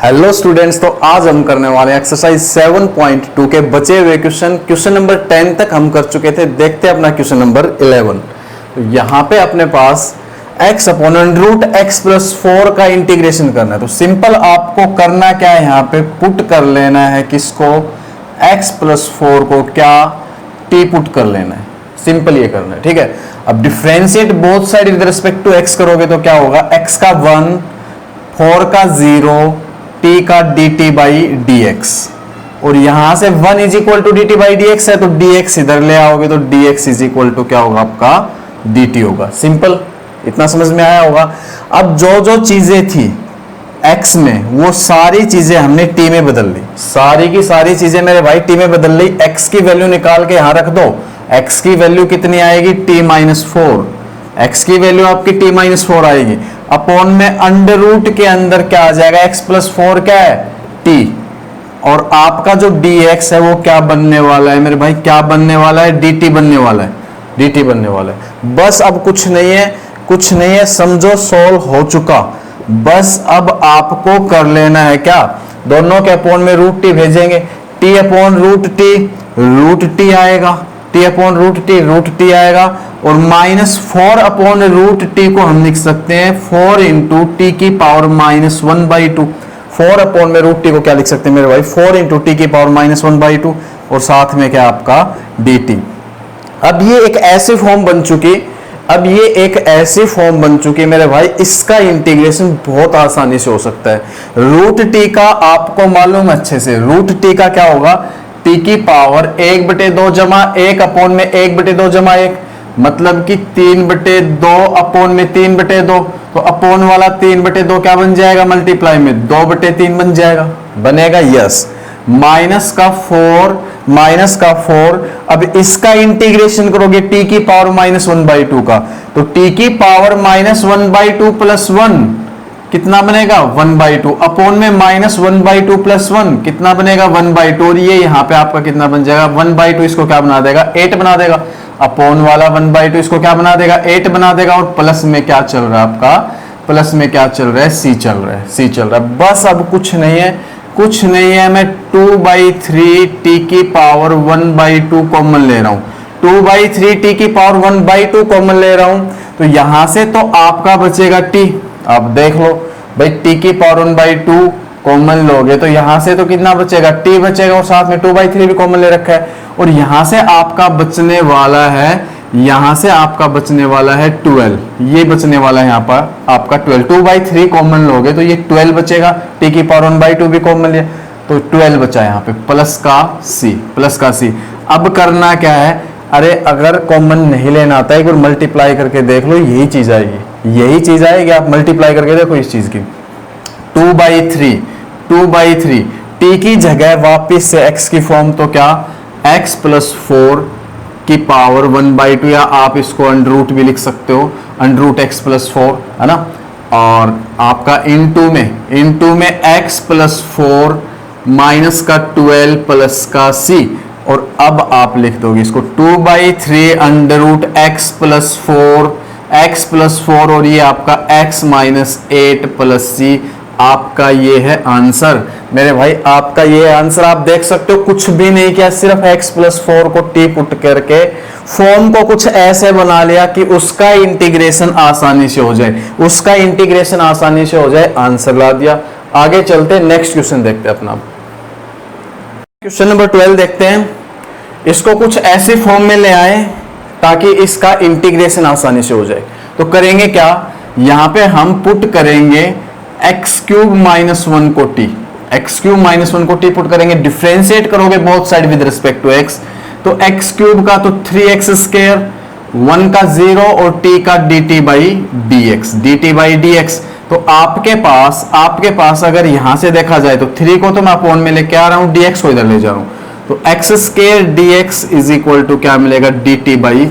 Hello students, तो आज हम करने वाले हैं एक्सरसाइज 7.2 के बचे हुए क्वेश्चन नंबर 10 तक हम कर चुके थे। देखते हैं अपना क्वेश्चन नंबर 11। तो यहाँ पे अपने पास x upon root x plus 4 का इंटीग्रेशन करना है। तो सिंपल आपको करना क्या है, यहाँ पे पुट कर लेना है किसको, x प्लस 4 को क्या t पुट कर लेना है। सिंपल ये करना है, ठीक है। अब differentiate both side with respect to x करोगे तो क्या होगा, x का 1, 4 का 0, t का dt बाई dx, और यहां से 1 is equal to dt by dx है तो dx इधर ले आओगे तो dx इज इक्वल टू क्या होगा आपका dt होगा। सिंपल, इतना समझ में आया होगा। अब जो जो चीजें थी x में वो सारी चीजें हमने t में बदल ली, सारी की सारी चीजें मेरे भाई t में बदल ली। x की वैल्यू निकाल के यहां रख दो, x की वैल्यू कितनी आएगी, t माइनस 4। x की वैल्यू आपकी t माइनस 4 आएगी, अपॉन में अंडर रूट के अंदर क्या आ जाएगा, x प्लस 4 क्या है t, और आपका जो dx है वो क्या बनने वाला है मेरे भाई, क्या बनने वाला है, dt बनने वाला है, dt बनने वाला है। बस अब कुछ नहीं है, कुछ नहीं है, समझो सोल्व हो चुका। बस अब आपको कर लेना है क्या, दोनों के अपॉन में रूट t भेजेंगे, t अपॉन रूट t आएगा, t अपॉन रूट t आएगा, और माइनस 4 अपॉन रूट टी को हम लिख सकते हैं 4 इंटू टी की पावर माइनस 1/2। 4 अपॉन में रूट टी को क्या लिख सकते हैं मेरे भाई, 4 इंटू टी की पावर माइनस 1/2, और साथ में क्या आपका dt। अब ये एक ऐसी फॉर्म बन चुकी, अब ये एक ऐसी फॉर्म बन चुकी मेरे भाई, इसका इंटीग्रेशन बहुत आसानी से हो सकता है। रूट टी का आपको मालूम अच्छे से, रूट टी का क्या होगा, टी की पावर 1/2 जमा 1 अपॉन में 1/2 जमा 1, मतलब कि 3/2 अपॉन में 3/2, तो अपॉन वाला 3/2 क्या बन जाएगा, मल्टीप्लाई में 2/3 बन जाएगा, बनेगा यस। माइनस का 4, अब इसका इंटीग्रेशन करोगे t की पावर माइनस 1/2 का, तो t की पावर माइनस 1/2 प्लस 1 कितना बनेगा, 1/2, अपॉन में माइनस 1/2 प्लस 1 कितना बनेगा, 1/2, और ये यहाँ पे आपका कितना बन जाएगा, 1/2 इसको क्या बना देगा, 8 बना देगा, अपॉन वाला 1/2 इसको क्या बना देगा, 8 बना देगा, और प्लस में क्या चल रहा है आपका, प्लस में क्या चल रहा है, c चल रहा है, c चल रहा है। बस अब कुछ नहीं है, कुछ नहीं है, मैं 2/3 t की पावर 1/2 कॉमन ले रहा हूं, 2/3 t की पावर 1/2 कॉमन ले रहा हूं, तो यहां से तो आपका बचेगा t। अब देख लो भाई, t की पावर 1/2 कॉमन लोगे तो यहां से तो कितना बचेगा, t बचेगा, और साथ में 2/3 भी कॉमन ले रखा है, और यहां से आपका बचने वाला है, यहां से आपका बचने वाला है 12, ये बचने वाला है यहाँ पर आपका 12। 2/3 कॉमन लोगे तो ये 12 बचेगा, t की पावर 1/2 भी कॉमन लिया तो 12 बचा यहाँ पे, प्लस का c। अब करना क्या है, अरे अगर कॉमन नहीं लेना आता है एक बार मल्टीप्लाई करके देख लो, यही चीज आएगी, यही चीज आएगी। आप मल्टीप्लाई करके देखो इस चीज की, 2/3 t की जगह वापिस से x की फॉर्म, तो क्या x प्लस 4 की पावर 1/2, या आप इसको अंडर रूट भी लिख सकते हो, अंडर रूट x प्लस 4 है ना, और आपका इनटू में x प्लस 4 माइनस का 12 प्लस का c, और अब आप लिख दोगे इसको 2/3 अंडर रूट x प्लस 4, और ये आपका x माइनस 8 प्लस c, आपका ये है आंसर मेरे भाई, आपका ये आंसर। आप देख सकते हो कुछ भी नहीं किया, सिर्फ x प्लस 4 को t पुट करके फॉर्म को कुछ ऐसे बना लिया कि उसका इंटीग्रेशन आसानी से हो जाए, उसका इंटीग्रेशन आसानी से हो जाए, आंसर ला दिया। आगे चलते नेक्स्ट क्वेश्चन देखते हैं अपना, क्वेश्चन नंबर 12 देखते हैं। इसको कुछ ऐसे फॉर्म में ले आए ताकि इसका इंटीग्रेशन आसानी से हो जाए। तो करेंगे क्या, यहां पे हम पुट करेंगे x³ माइनस 1 को t, x³ माइनस 1 को t पुट करेंगे, डिफरेंशिएट करोगे both side with respect to x, तो x³ का तो 3x², 1 का 0, और t का dt बाई dx। तो आपके पास अगर यहां से देखा जाए तो 3 को तो मैं अपॉन में लेके आ रहा हूं, dx को इधर ले जा रहा हूं, तो x² dx is equal to क्या मिलेगा, dt बाई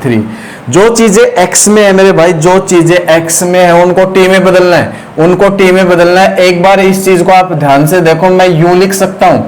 3। जो चीजें x में है मेरे भाई, जो चीजें x में है उनको t में बदलना है, एक बार इस चीज को आप ध्यान से देखो, मैं यूं लिख सकता हूं,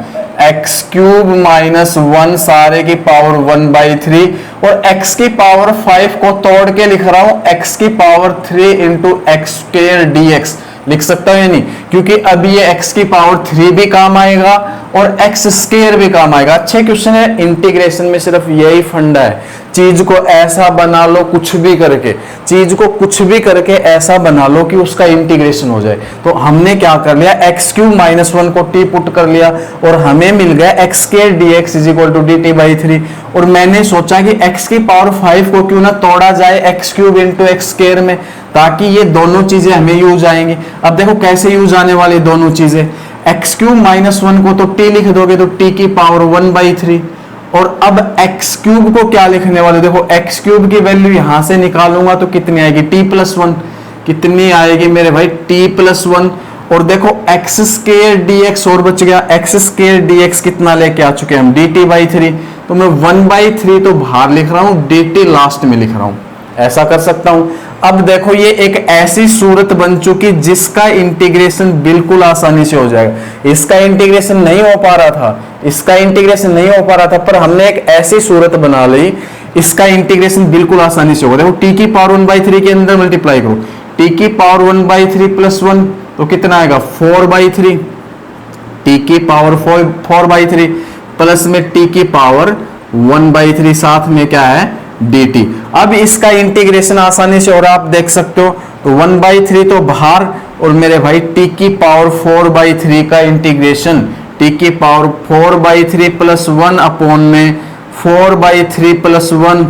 x³ माइनस 1 सारे की पावर 1/3, और x की पावर 5 को तोड़ के लिख रहा हूं, x की पावर 3 इंटू x² dx, लिख सकता हूं या नहीं, क्योंकि अब ये x की पावर 3 भी काम आएगा और x स्क्वायर भी काम आएगा। अच्छे क्वेश्चन है। इंटीग्रेशन में सिर्फ यही फंडा है, चीज को ऐसा बना लो, कुछ भी करके चीज को कुछ भी करके ऐसा बना लो कि उसका इंटीग्रेशन हो जाए। तो हमने क्या कर लिया, x क्यूब माइनस 1 को t पुट कर लिया और हमें मिल गया x square dx is equal to dt by 3। और मैंने सोचा कि x की पावर 5 को क्यों ना तोड़ा जाए x cube into x square में, ताकि ये दोनों चीजें हमें यूज आएंगी। अब देखो कैसे यूज आने वाली दोनों चीजें, x क्यूब माइनस 1 को तो t लिख दोगे तो t की पावर 1 बाई 3, और अब x क्यूब को क्या लिखने वाले, देखो x क्यूब की वैल्यू यहां से निकालूंगा तो कितनी आएगी, t प्लस 1। कितनी आएगी मेरे भाई, t प्लस 1। और देखो x स्क्वायर dx और बच गया, x स्क्वायर dx कितना लेके आ चुके हैं हम, dt बाई 3। तो मैं 1 बाई 3 तो बाहर लिख रहा हूं, dt लास्ट में लिख रहा हूं, ऐसा कर सकता हूं। अब देखो ये एक ऐसी सूरत बन चुकी जिसका इंटीग्रेशन बिल्कुल आसानी से हो जाएगा। इसका इंटीग्रेशन नहीं हो पा रहा था, इसका इंटीग्रेशन नहीं हो पा रहा था, पर हमने एक ऐसी सूरत बना ली, इसका इंटीग्रेशन बिल्कुल आसानी से होगा। देखो t की पावर 1 बाई 3 के अंदर मल्टीप्लाई करो, t की पावर 1 बाई 3 प्लस 1 तो कितना आएगा, 4 बाई 3। t की पावर 4 बाई 3 प्लस में t की पावर 1 बाई 3, साथ में क्या है, dt। अब इसका इंटीग्रेशन आसानी से, और आप देख सकते हो तो 1 बाई 3 तो बाहर, और मेरे भाई t की पावर 4 बाई 3 का इंटीग्रेशन, t की पावर 4 बाई 3 प्लस 1 अपॉन में 4 बाई 3 प्लस 1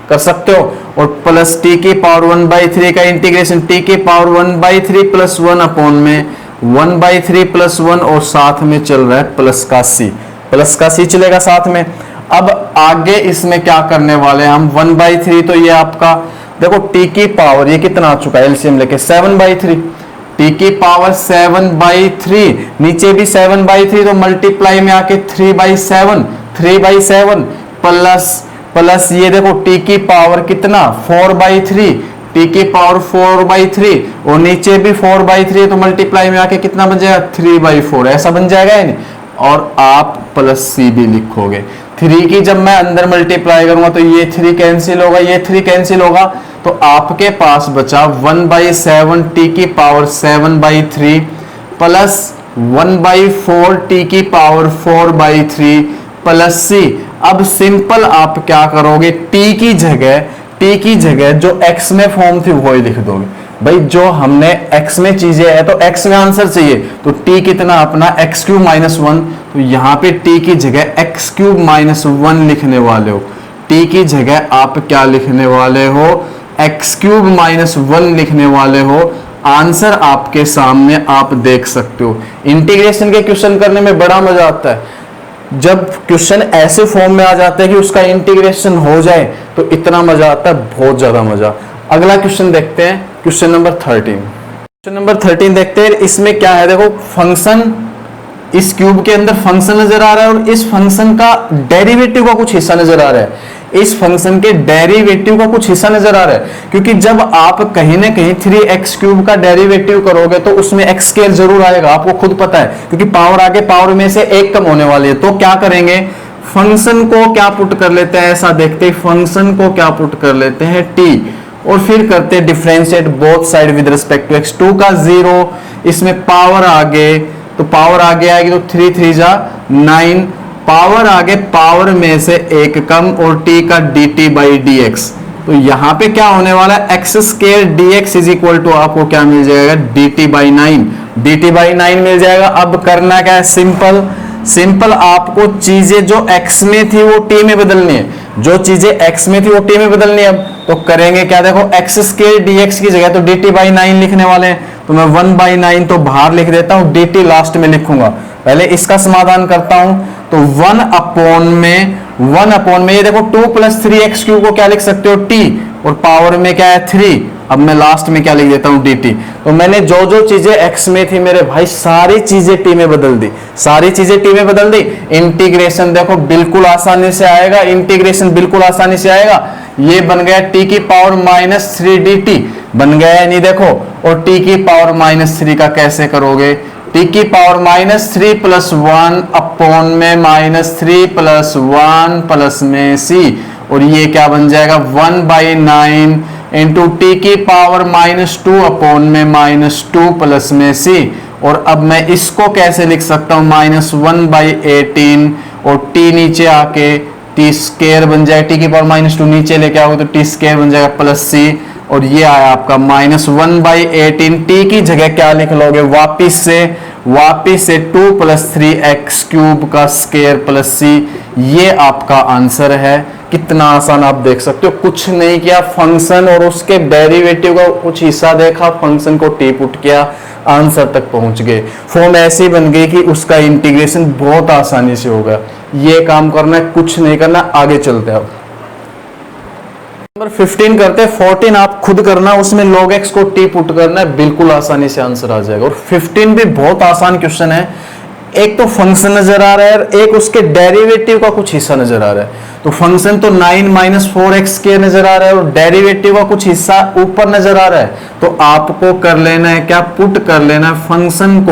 कर सकते हो, और प्लस t की पावर 1 बाई 3 का इंटीग्रेशन t की पावर 1 बाई 3 प्लस 1 अपॉन में 1 बाई 3 प्लस 1, और साथ में चल रहा है प्लस का c, प्लस का c चलेगा साथ में। अब आगे इसमें क्या करने वाले हैं हम, 1 बाई 3 तो ये आपका देखो t की पावर ये कितना आ चुका है, एलसीएम लेके 7 बाई 3, t की पावर 7 बाई 3, नीचे भी 7 बाई 3 तो मल्टीप्लाई में आके 3 बाई 7, 3 बाई 7 प्लस ये देखो t की पावर कितना 4 बाई 3, t की पावर 4 बाई 3, और नीचे भी 4 बाई 3 तो मल्टीप्लाई में आके कितना बन जाएगा, 3 बाई 4, ऐसा बन जाएगा या नहीं। और आप प्लस c भी लिखोगे, 3 की जब मैं अंदर मल्टीप्लाई करूंगा तो ये 3 कैंसिल होगा, ये 3 कैंसिल होगा, तो आपके पास बचा 1 बाई 7 t की power 7 by 3 plus 1 by 4 t की पावर 4 बाई 3 प्लस c। अब सिंपल आप क्या करोगे, t की जगह जो x में फॉर्म थी वो ही लिख दोगे। भाई जो हमने x में चीजें है तो x में आंसर चाहिए, तो t कितना अपना x क्यूब माइनस 1, तो यहाँ पे t की जगह x क्यूब माइनस 1 लिखने वाले हो, t की जगह आप क्या लिखने वाले हो, x क्यूब माइनस 1 लिखने वाले हो। आंसर आपके सामने आप देख सकते हो। इंटीग्रेशन के क्वेश्चन करने में बड़ा मजा आता है, जब क्वेश्चन ऐसे फॉर्म में आ जाता है कि उसका इंटीग्रेशन हो जाए तो इतना मजा आता है, बहुत ज्यादा मजा। अगला क्वेश्चन देखते हैं, क्वेश्चन नंबर 13। क्वेश्चन नंबर 13 देखते हैं, इसमें क्या है, देखो फंक्शन, इस क्यूब के अंदर फंक्शन नजर आ रहा है और इस फंक्शन का डेरिवेटिव का कुछ हिस्सा नजर आ रहा है, इस फंक्शन के डेरिवेटिव का कुछ हिस्सा नजर आ रहा है। क्योंकि जब आप कहीं ना कहीं 3x क्यूब का डेरिवेटिव करोगे तो उसमें x स्क्वायर जरूर आएगा, आपको खुद पता है, क्योंकि पावर आगे पावर में से एक कम होने वाली है। तो क्या करेंगे, फंक्शन को क्या पुट कर लेते हैं, ऐसा देखते हैं, फंक्शन को क्या पुट कर लेते हैं t, और फिर करते हैं differentiate both side with respect to x। 2 का 0, इसमें पावर आगे, तो पावर आगे आएगी तो 3 3 जा 9, पावर आगे पावर में से एक कम, और t का dt बाई dx। तो यहाँ पे क्या होने वाला है, x square dx is equal to आपको क्या मिल जाएगा, dt बाई 9, dt बाई 9 मिल जाएगा। अब करना क्या है, सिंपल आपको चीजें जो x में थी वो t में बदलनी है, जो चीजें x में थी वो t में बदलनी है। अब तो करेंगे क्या, देखो एक्स स्क्वायर dx की जगह तो dt बाई 9 लिखने वाले हैं, तो मैं 1 बाई 9 तो बाहर लिख देता हूँ, dt लास्ट में लिखूंगा। पहले इसका समाधान करता हूं, तो 1 अपॉन में ये देखो 2 प्लस 3x क्यूब को क्या लिख सकते हो, t, और पावर में क्या है 3। अब मैं लास्ट में क्या लिख देता हूं, dt। तो मैंने जो जो चीजें x में थी मेरे भाई सारी चीजें t में बदल दी, सारी चीजें t में बदल दी। इंटीग्रेशन देखो बिल्कुल आसानी से आएगा, इंटीग्रेशन बिल्कुल आसानी से आएगा। ये बन गया t की पावर माइनस 3 dt, बन गया नहीं देखो। और t की पावर माइनस 3 का कैसे करोगे, t की पावर माइनस 3 प्लस 1 अपॉन में माइनस 3 प्लस 1 प्लस में c, और ये क्या बन जाएगा 1 बाई 9 इंटू टी की पावर -2 अपॉन में -2 प्लस में सी। और अब मैं इसको कैसे लिख सकता हूं, -1/18 और टी नीचे आके टी स्केयर बन जाए, टी की पावर -2 नीचे लेके आओगे तो टी स्केयर बन जाएगा प्लस सी। और ये आया आपका -1/18। टी की जगह क्या लिख लोगे, वापिस से 2 + 3x³ का स्केयर प्लस सी। ये आपका आंसर है। कितना आसान आप देख सकते हो, कुछ नहीं किया, फंक्शन और उसके डेरिवेटिव का कुछ हिस्सा देखा, फंक्शन को टी पुट किया, आंसर तक पहुंच गए। फॉर्म ऐसी बन गई कि उसका इंटीग्रेशन बहुत आसानी से होगा। ये काम करना है, कुछ नहीं करना। आगे चलते हैं अब नंबर 15 करते हैं। 14 आप खुद करना, उसमें log x को t पुट करना है, बिल्कुल आसानी से आंसर आ जाएगा। और 15 भी बहुत आसान क्वेश्चन है। एक तो फंक्शन नजर आ रहा है, एक उसके डेरिवेटिव का कुछ हिस्सा नजर आ रहा है। तो फंक्शन तो 9 - 4x² नजर आ रहा है और डेरिवेटिव का कुछ हिस्सा ऊपर नजर आ रहा है। तो आपको कर लेना है क्या, पुट कर लेना है फंक्शन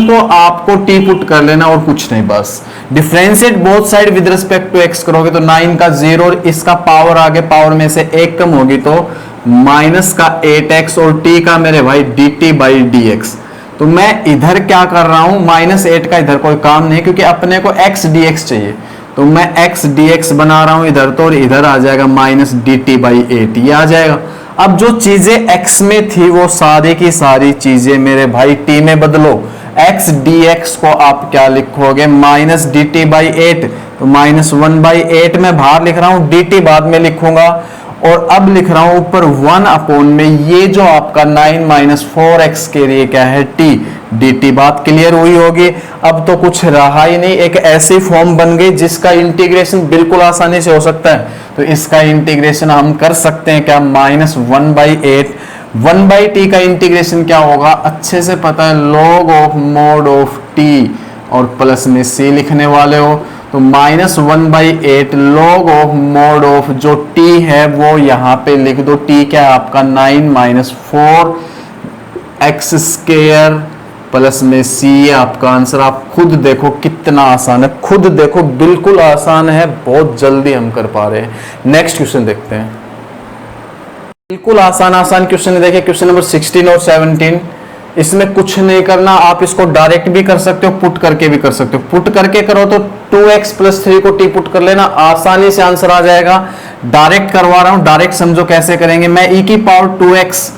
को आपको टी पुट कर लेना और कुछ नहीं, बस differentiate both side with respect to x करोगे तो 9 का 0 और इसका पावर आगे पावर में से 1 कम होगी तो माइनस का 8x और t का मेरे भाई dt/dx। तो मैं इधर क्या कर रहा हूं, -8 का इधर कोई काम नहीं क्योंकि अपने को x dx चाहिए, तो मैं x dx बना रहा हूं इधर तो, और इधर आ जाएगा -dt/8 ये आ जाएगा। अब जो चीजें x में थी वो सारी की सारी चीजें मेरे भाई t में बदलो। x dx को आप क्या लिखोगे, -dt/8, तो -1/8 में बाहर लिख रहा हूं, dt बाद में लिखूंगा। और अब लिख रहा हूं ऊपर 1 अपॉन में ये जो आपका 9 - 4x के लिए क्या है t, dt। बात क्लियर हुई होगी। अब तो कुछ रहा ही नहीं, एक ऐसी फॉर्म बन गई जिसका इंटीग्रेशन बिल्कुल आसानी से हो सकता है। तो इसका इंटीग्रेशन हम कर सकते हैं क्या, -1/8, 1/t का इंटीग्रेशन क्या होगा, अच्छे से पता है, log of mod of t और प्लस में c लिखने वाले हो। तो -1/8 log ऑफ mod ऑफ जो t है वो यहां पे लिख दो। t क्या है आपका 9 - 4x² प्लस में c आपका आंसर। आप खुद देखो कितना आसान है, खुद देखो बिल्कुल आसान है, बहुत जल्दी हम कर पा रहे हैं। नेक्स्ट क्वेश्चन देखते हैं। बिल्कुल आसान क्वेश्चन है। देखिए क्वेश्चन नंबर 16 और 17, इसमें कुछ नहीं करना, आप इसको डायरेक्ट भी कर सकते हो, पुट करके भी कर सकते हो। पुट करके करो तो 2x + 3 को t पुट कर लेना, आसानी से आंसर आ जाएगा। डायरेक्ट करवा रहा हूं, डायरेक्ट समझो कैसे करेंगे। मैं e की पावर 2x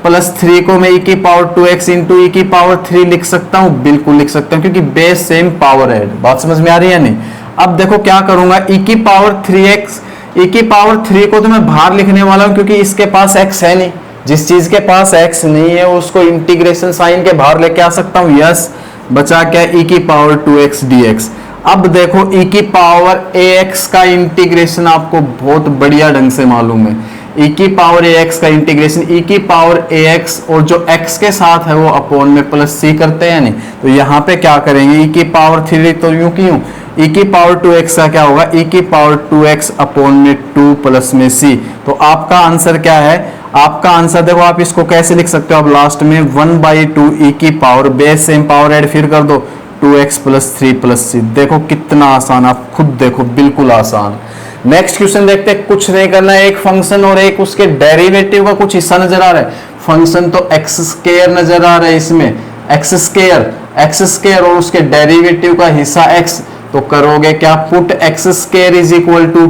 + 3 को मैं e की पावर 2x × e की पावर 3 लिख सकता हूं, बिल्कुल लिख सकता हूं, क्योंकि बेस सेम पावर है। बात समझ में आ रही है नहीं। अब देखो क्या करूंगा, e की पावर 3x, e की पावर 3 को तो मैं बाहर लिखने वाला हूं क्योंकि इसके पास x है नहीं। जिस चीज के पास x नहीं है उसको इंटीग्रेशन साइन के बाहर लेके आ सकता हूं, यस। बचा क्या, e की पावर 2x dx। अब देखो e की पावर ax का इंटीग्रेशन आपको बहुत बढ़िया ढंग से मालूम है। e की पावर ax का इंटीग्रेशन, e की पावर ax और जो x के साथ है वो अपॉन में प्लस c करते हैं नहीं। तो यहाँ पे क्या करेंगे, e की पावर 3 तो यूं की यूं, e की पावर 2x का क्या होगा, e की पावर 2x अपॉन में 2 प्लस में c। तो आपका आंसर क्या है, आपका आंसर देखो, आप इसको कैसे लिख सकते हो, आप लास्ट में 1/2 e की power, base same power add फिर कर दो, 2x + 3 + c। देखो कितना आसान, आप खुद देखो बिल्कुल आसान। नेक्स्ट क्वेश्चन देखते हैं। कुछ नहीं करना है, एक फंक्शन और एक उसके डेरिवेटिव का कुछ हिस्सा नजर आ रहा है। फंक्शन तो x² नजर आ रहा है, इसमें x² और उसके डेरिवेटिव का हिस्सा x। तो करोगे क्या, put x² =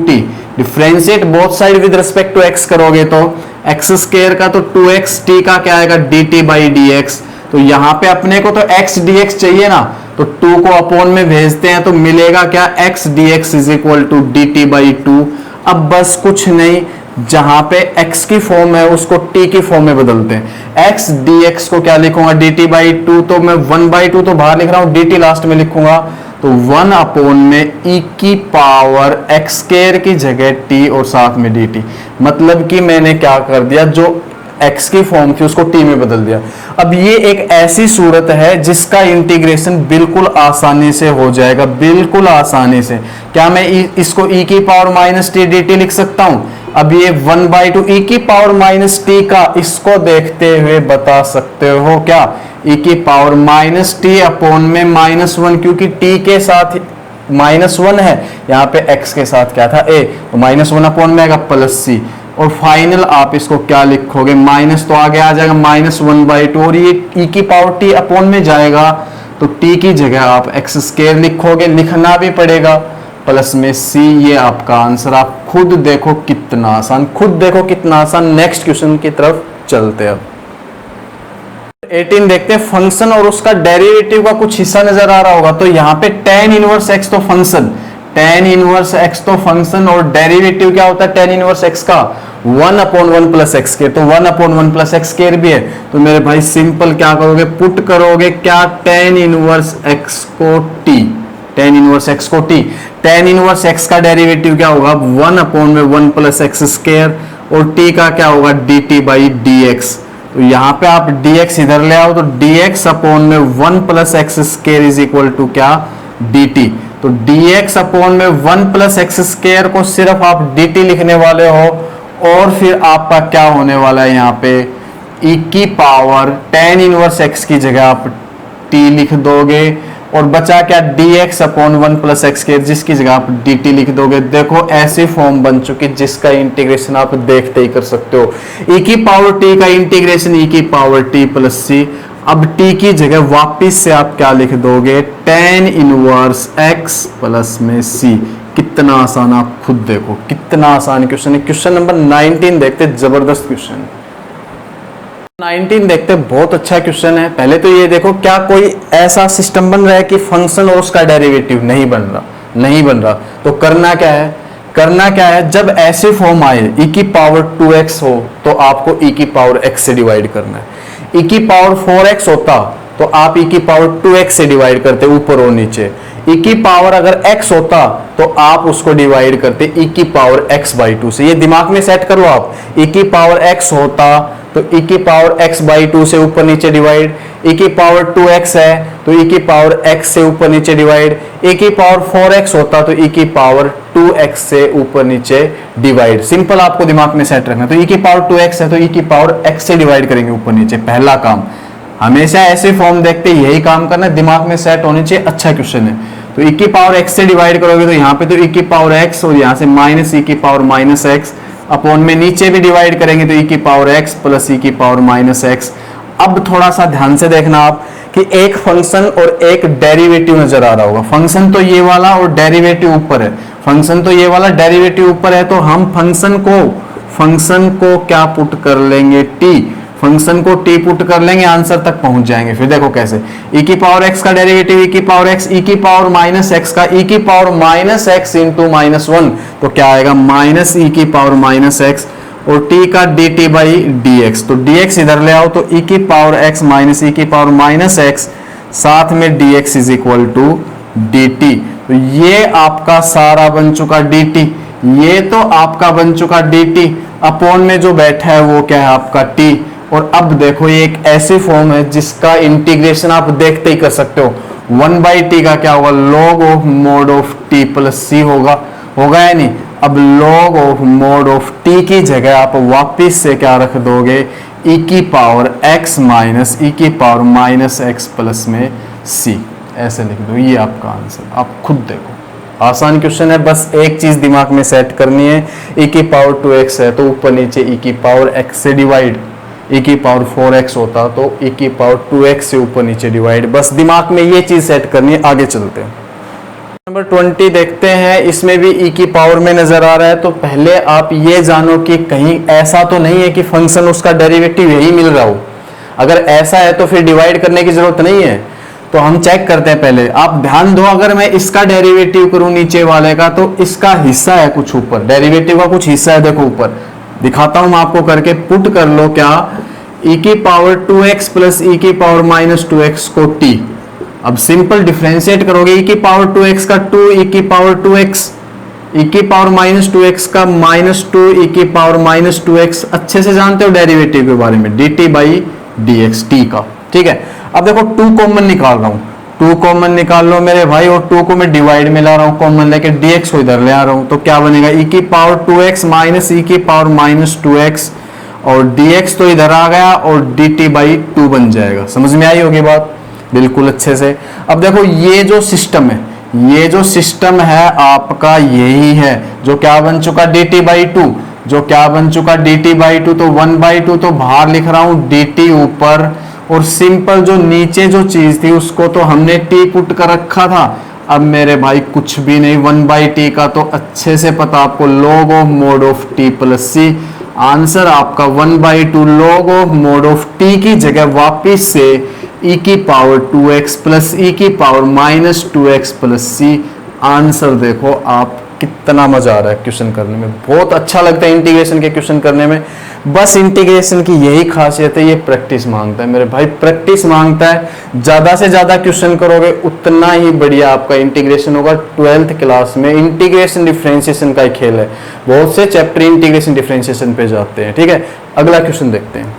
t, differentiate both side with respect to x करोगे तो x² का तो 2x, t का क्या आएगा dt/dx। तो यहां पे अपने को तो x dx चाहिए ना, तो 2 को अपॉन में भेजते हैं तो मिलेगा क्या, x dx = dt/2। अब बस कुछ नहीं, जहां पे x की फॉर्म है उसको t की फॉर्म में बदलते हैं। x dx को क्या लिखूंगा, dt/2, तो मैं 1/2 तो बाहर लिख रहा हूं, dt लास्ट में लिखूंगा। तो 1 अपॉन में e की पावर x² की जगह t और साथ में dt। मतलब कि मैंने क्या कर दिया, जो x की फॉर्म थी उसको t में बदल दिया। अब ये एक ऐसी सूरत है जिसका इंटीग्रेशन बिल्कुल आसानी से हो जाएगा, बिल्कुल आसानी से। क्या मैं इसको e की पावर -t dt लिख सकता हूं। अब ये 1/2 e की पावर -t का, इसको देखते हुए बता सकते हो क्या, e की पावर -t अपॉन में -1, क्योंकि t के साथ -1 है, यहाँ पे x के साथ क्या था a, तो -1 अपॉन में आएगा प्लस c। और फाइनल आप इसको क्या लिखोगे, माइनस तो आगे आ जाएगा -1/2 और ये e की पावर t अपॉन में जाएगा तो t की जगह आप x स्क्वायर लिखोगे, लिखना भी पड़ेगा, प्लस में c। ये आपका आंसर। आप खुद देखो कितना आसान, खुद देखो कितना आसान। नेक्स्ट क्वेश्चन की तरफ चलते हैं। अब 18 देखते हैं, फंक्शन और उसका डेरिवेटिव का कुछ हिस्सा नजर आ रहा होगा। तो यहाँ पे tan इनवर्स x तो फंक्शन, tan इनवर्स x तो फंक्शन, और डेरिवेटिव क्या होता है tan इनवर्स x का, 1/1 प्लस एक्स स्क्वायर। तो 1/1 प्लस एक्स स्क्वायर भी है। तो मेरे भाई सिंपल क्या करोगे, पुट करोगे क्या, tan इनवर्स x को t, tan इनवर्स x को t, tan इनवर्स x का डेरिवेटिव क्या होगा, 1/1 प्लस एक्स स्क्वायर, और t का क्या होगा, dt बाई dx। तो यहाँ पे आप dx इधर ले आओ तो dx अपॉन में 1 plus x square is equal to क्या, dt। तो dx अपॉन में 1 प्लस एक्स स्क्वायर को सिर्फ आप dt लिखने वाले हो, और फिर आपका क्या होने वाला है यहाँ पे, e की पावर tan इनवर्स x की जगह आप t लिख दोगे, और बचा क्या, dx upon 1 plus x square, जिसकी जगह आप dt लिख दोगे। देखो ऐसी फॉर्म बन चुकी जिसका इंटीग्रेशन आप देखते ही कर सकते हो। e की पावर t का इंटीग्रेशन e की पावर t प्लस c। अब t की जगह वापिस से आप क्या लिख दोगे, tan इनवर्स x प्लस में c। कितना आसान, आप खुद देखो कितना आसान क्वेश्चन है। क्वेश्चन नंबर 19 देखते, जबरदस्त क्वेश्चन 19 देखते, बहुत अच्छा क्वेश्चन है। पहले तो ये देखो, क्या कोई ऐसा सिस्टम बन रहा है कि फंक्शन और उसका डेरिवेटिव नहीं बन रहा, नहीं बन रहा। तो करना क्या है, करना क्या है, जब ऐसे फॉर्म आए e की पावर 2x हो तो आपको e की पावर x से डिवाइड करना है। e की पावर 4x होता तो आप e की पावर 2x से डिवाइड करते, ऊपर और नीचे। e की पावर अगर x होता तो आप उसको डिवाइड करते e की पावर x/2 से। ये दिमाग में सेट करो आप, e की पावर x होता तो e की पावर x/2 से ऊपर नीचे डिवाइड, e की पावर 2x है तो e की पावर x से ऊपर नीचे डिवाइड, e की पावर 4x होता तो e की पावर 2x से ऊपर नीचे डिवाइड। सिंपल आपको दिमाग में सेट रखना। तो e की पावर 2x है तो e की पावर x से डिवाइड करेंगे ऊपर नीचे, पहला काम। हमेशा ऐसे फॉर्म देखते यही काम करना, दिमाग में सेट होने चाहिए। अच्छा क्वेश्चन है। तो e की पावर x से डिवाइड करोगे तो यहाँ पे तो e की पावर x, और यहाँ से माइनस e की पावर माइनस x, अपॉन में नीचे भी डिवाइड करेंगे तो e की पावर x प्लस e की पावर माइनस x। अब थोड़ा सा ध्यान से देखना आप कि एक फंक्शन और एक डेरिवेटिव नजर आ रहा होगा। फंक्शन तो ये वाला और डेरिवेटिव ऊपर है, फंक्शन तो ये वाला, डेरिवेटिव ऊपर है। तो हम फंक्शन को क्या पुट कर लेंगे, t, फंक्शन को t पुट कर लेंगे, आंसर तक पहुंच जाएंगे। फिर देखो कैसे, e की पावर x का डेरिवेटिव e की पावर x, e की पावर माइनस x का e की पावर माइनस x इंटू -1, तो क्या आएगा, माइनस e की पावर माइनस x, और t का dt बाई dx। तो dx इधर ले आओ तो e की पावर x माइनस e की पावर माइनस x, साथ में dx is equal to dt। तो ये आपका सारा बन चुका dt, ये तो आपका बन चुका dt, अपॉन में जो बैठा है वो क्या है, आपका t। और अब देखो ये एक ऐसी फॉर्म है जिसका इंटीग्रेशन आप देखते ही कर सकते हो। 1/t का क्या होगा, log of mode of t plus c होगा, होगा या नहीं। अब log of mode of t की जगह आप वापिस से क्या रख दोगे, e की पावर x माइनस e की पावर माइनस x प्लस में c, ऐसे लिख दो। ये आपका आंसर, आप खुद देखो आसान क्वेश्चन है। बस एक चीज दिमाग में सेट करनी है, e की पावर 2x है तो ऊपर नीचे e की पावर x से डिवाइड, e की पावर 4x होता तो e की पावर 2x से ऊपर नीचे डिवाइड। बस दिमाग में ये चीज सेट करनी है। आगे चलते हैं, नंबर 20 देखते हैं। इसमें भी e की पावर में नजर आ रहा है। तो पहले आप ये जानो कि कहीं ऐसा तो नहीं है कि फंक्शन उसका डेरिवेटिव यही मिल रहा हो। अगर ऐसा है तो फिर डिवाइड करने की जरूरत नहीं है। तो हम चेक करते हैं पहले, आप ध्यान दो, अगर मैं इसका डेरिवेटिव करूं नीचे वाले का तो इसका हिस्सा है कुछ ऊपर, डेरिवेटिव का कुछ हिस्सा है, देखो ऊपर दिखाता हूं मैं आपको करके। पुट कर लो क्या, e की पावर 2x प्लस e की पावर माइनस 2x को t। अब सिंपल डिफरेंशिएट करोगे, e की पावर 2x का 2 e की पावर 2x, e की पावर माइनस 2x का माइनस 2 e की पावर माइनस 2x। अच्छे से जानते हो डेरिवेटिव के बारे में, dt बाई dx t का, ठीक है। अब देखो 2 कॉमन निकाल रहा हूं, 2 कॉमन निकाल लो मेरे भाई, और 2 को मैं डिवाइड में ला रहा हूं, कॉमन लेके dx को इधर ले आ रहा हूं। तो क्या बनेगा, e की पावर 2x माइनस e की पावर माइनस 2x, और dx तो इधर आ गया और dt बाई 2 बन जाएगा। समझ में आई होगी बात बिल्कुल अच्छे से। अब देखो ये जो सिस्टम है, ये जो सिस्टम है आपका यही है जो क्या बन चुका, dt बाई 2। जो क्या बन चुका dt/2, तो 1/2 तो बाहर लिख रहा हूं, dt ऊपर, और सिंपल जो नीचे जो चीज थी उसको तो हमने t पुट कर रखा था। अब मेरे भाई कुछ भी नहीं, 1/t का तो अच्छे से पता आपको, log of mode of t plus c। Answer आपका 1/2 log of mode of t की जगह वापिस से e की पावर 2x प्लस e की power minus 2x plus c। Answer देखो आप, कितना मजा आ रहा है क्वेश्चन करने में, बहुत अच्छा लगता है इंटीग्रेशन के क्वेश्चन करने में। बस इंटीग्रेशन की यही खासियत है, ये प्रैक्टिस मांगता है मेरे भाई, प्रैक्टिस मांगता है। ज्यादा से ज्यादा क्वेश्चन करोगे उतना ही बढ़िया आपका इंटीग्रेशन होगा। 12th क्लास में इंटीग्रेशन डिफरेंशिएशन का ही खेल है, बहुत से चैप्टर इंटीग्रेशन डिफरेंशिएशन पे जाते हैं। ठीक है, अगला क्वेश्चन देखते हैं।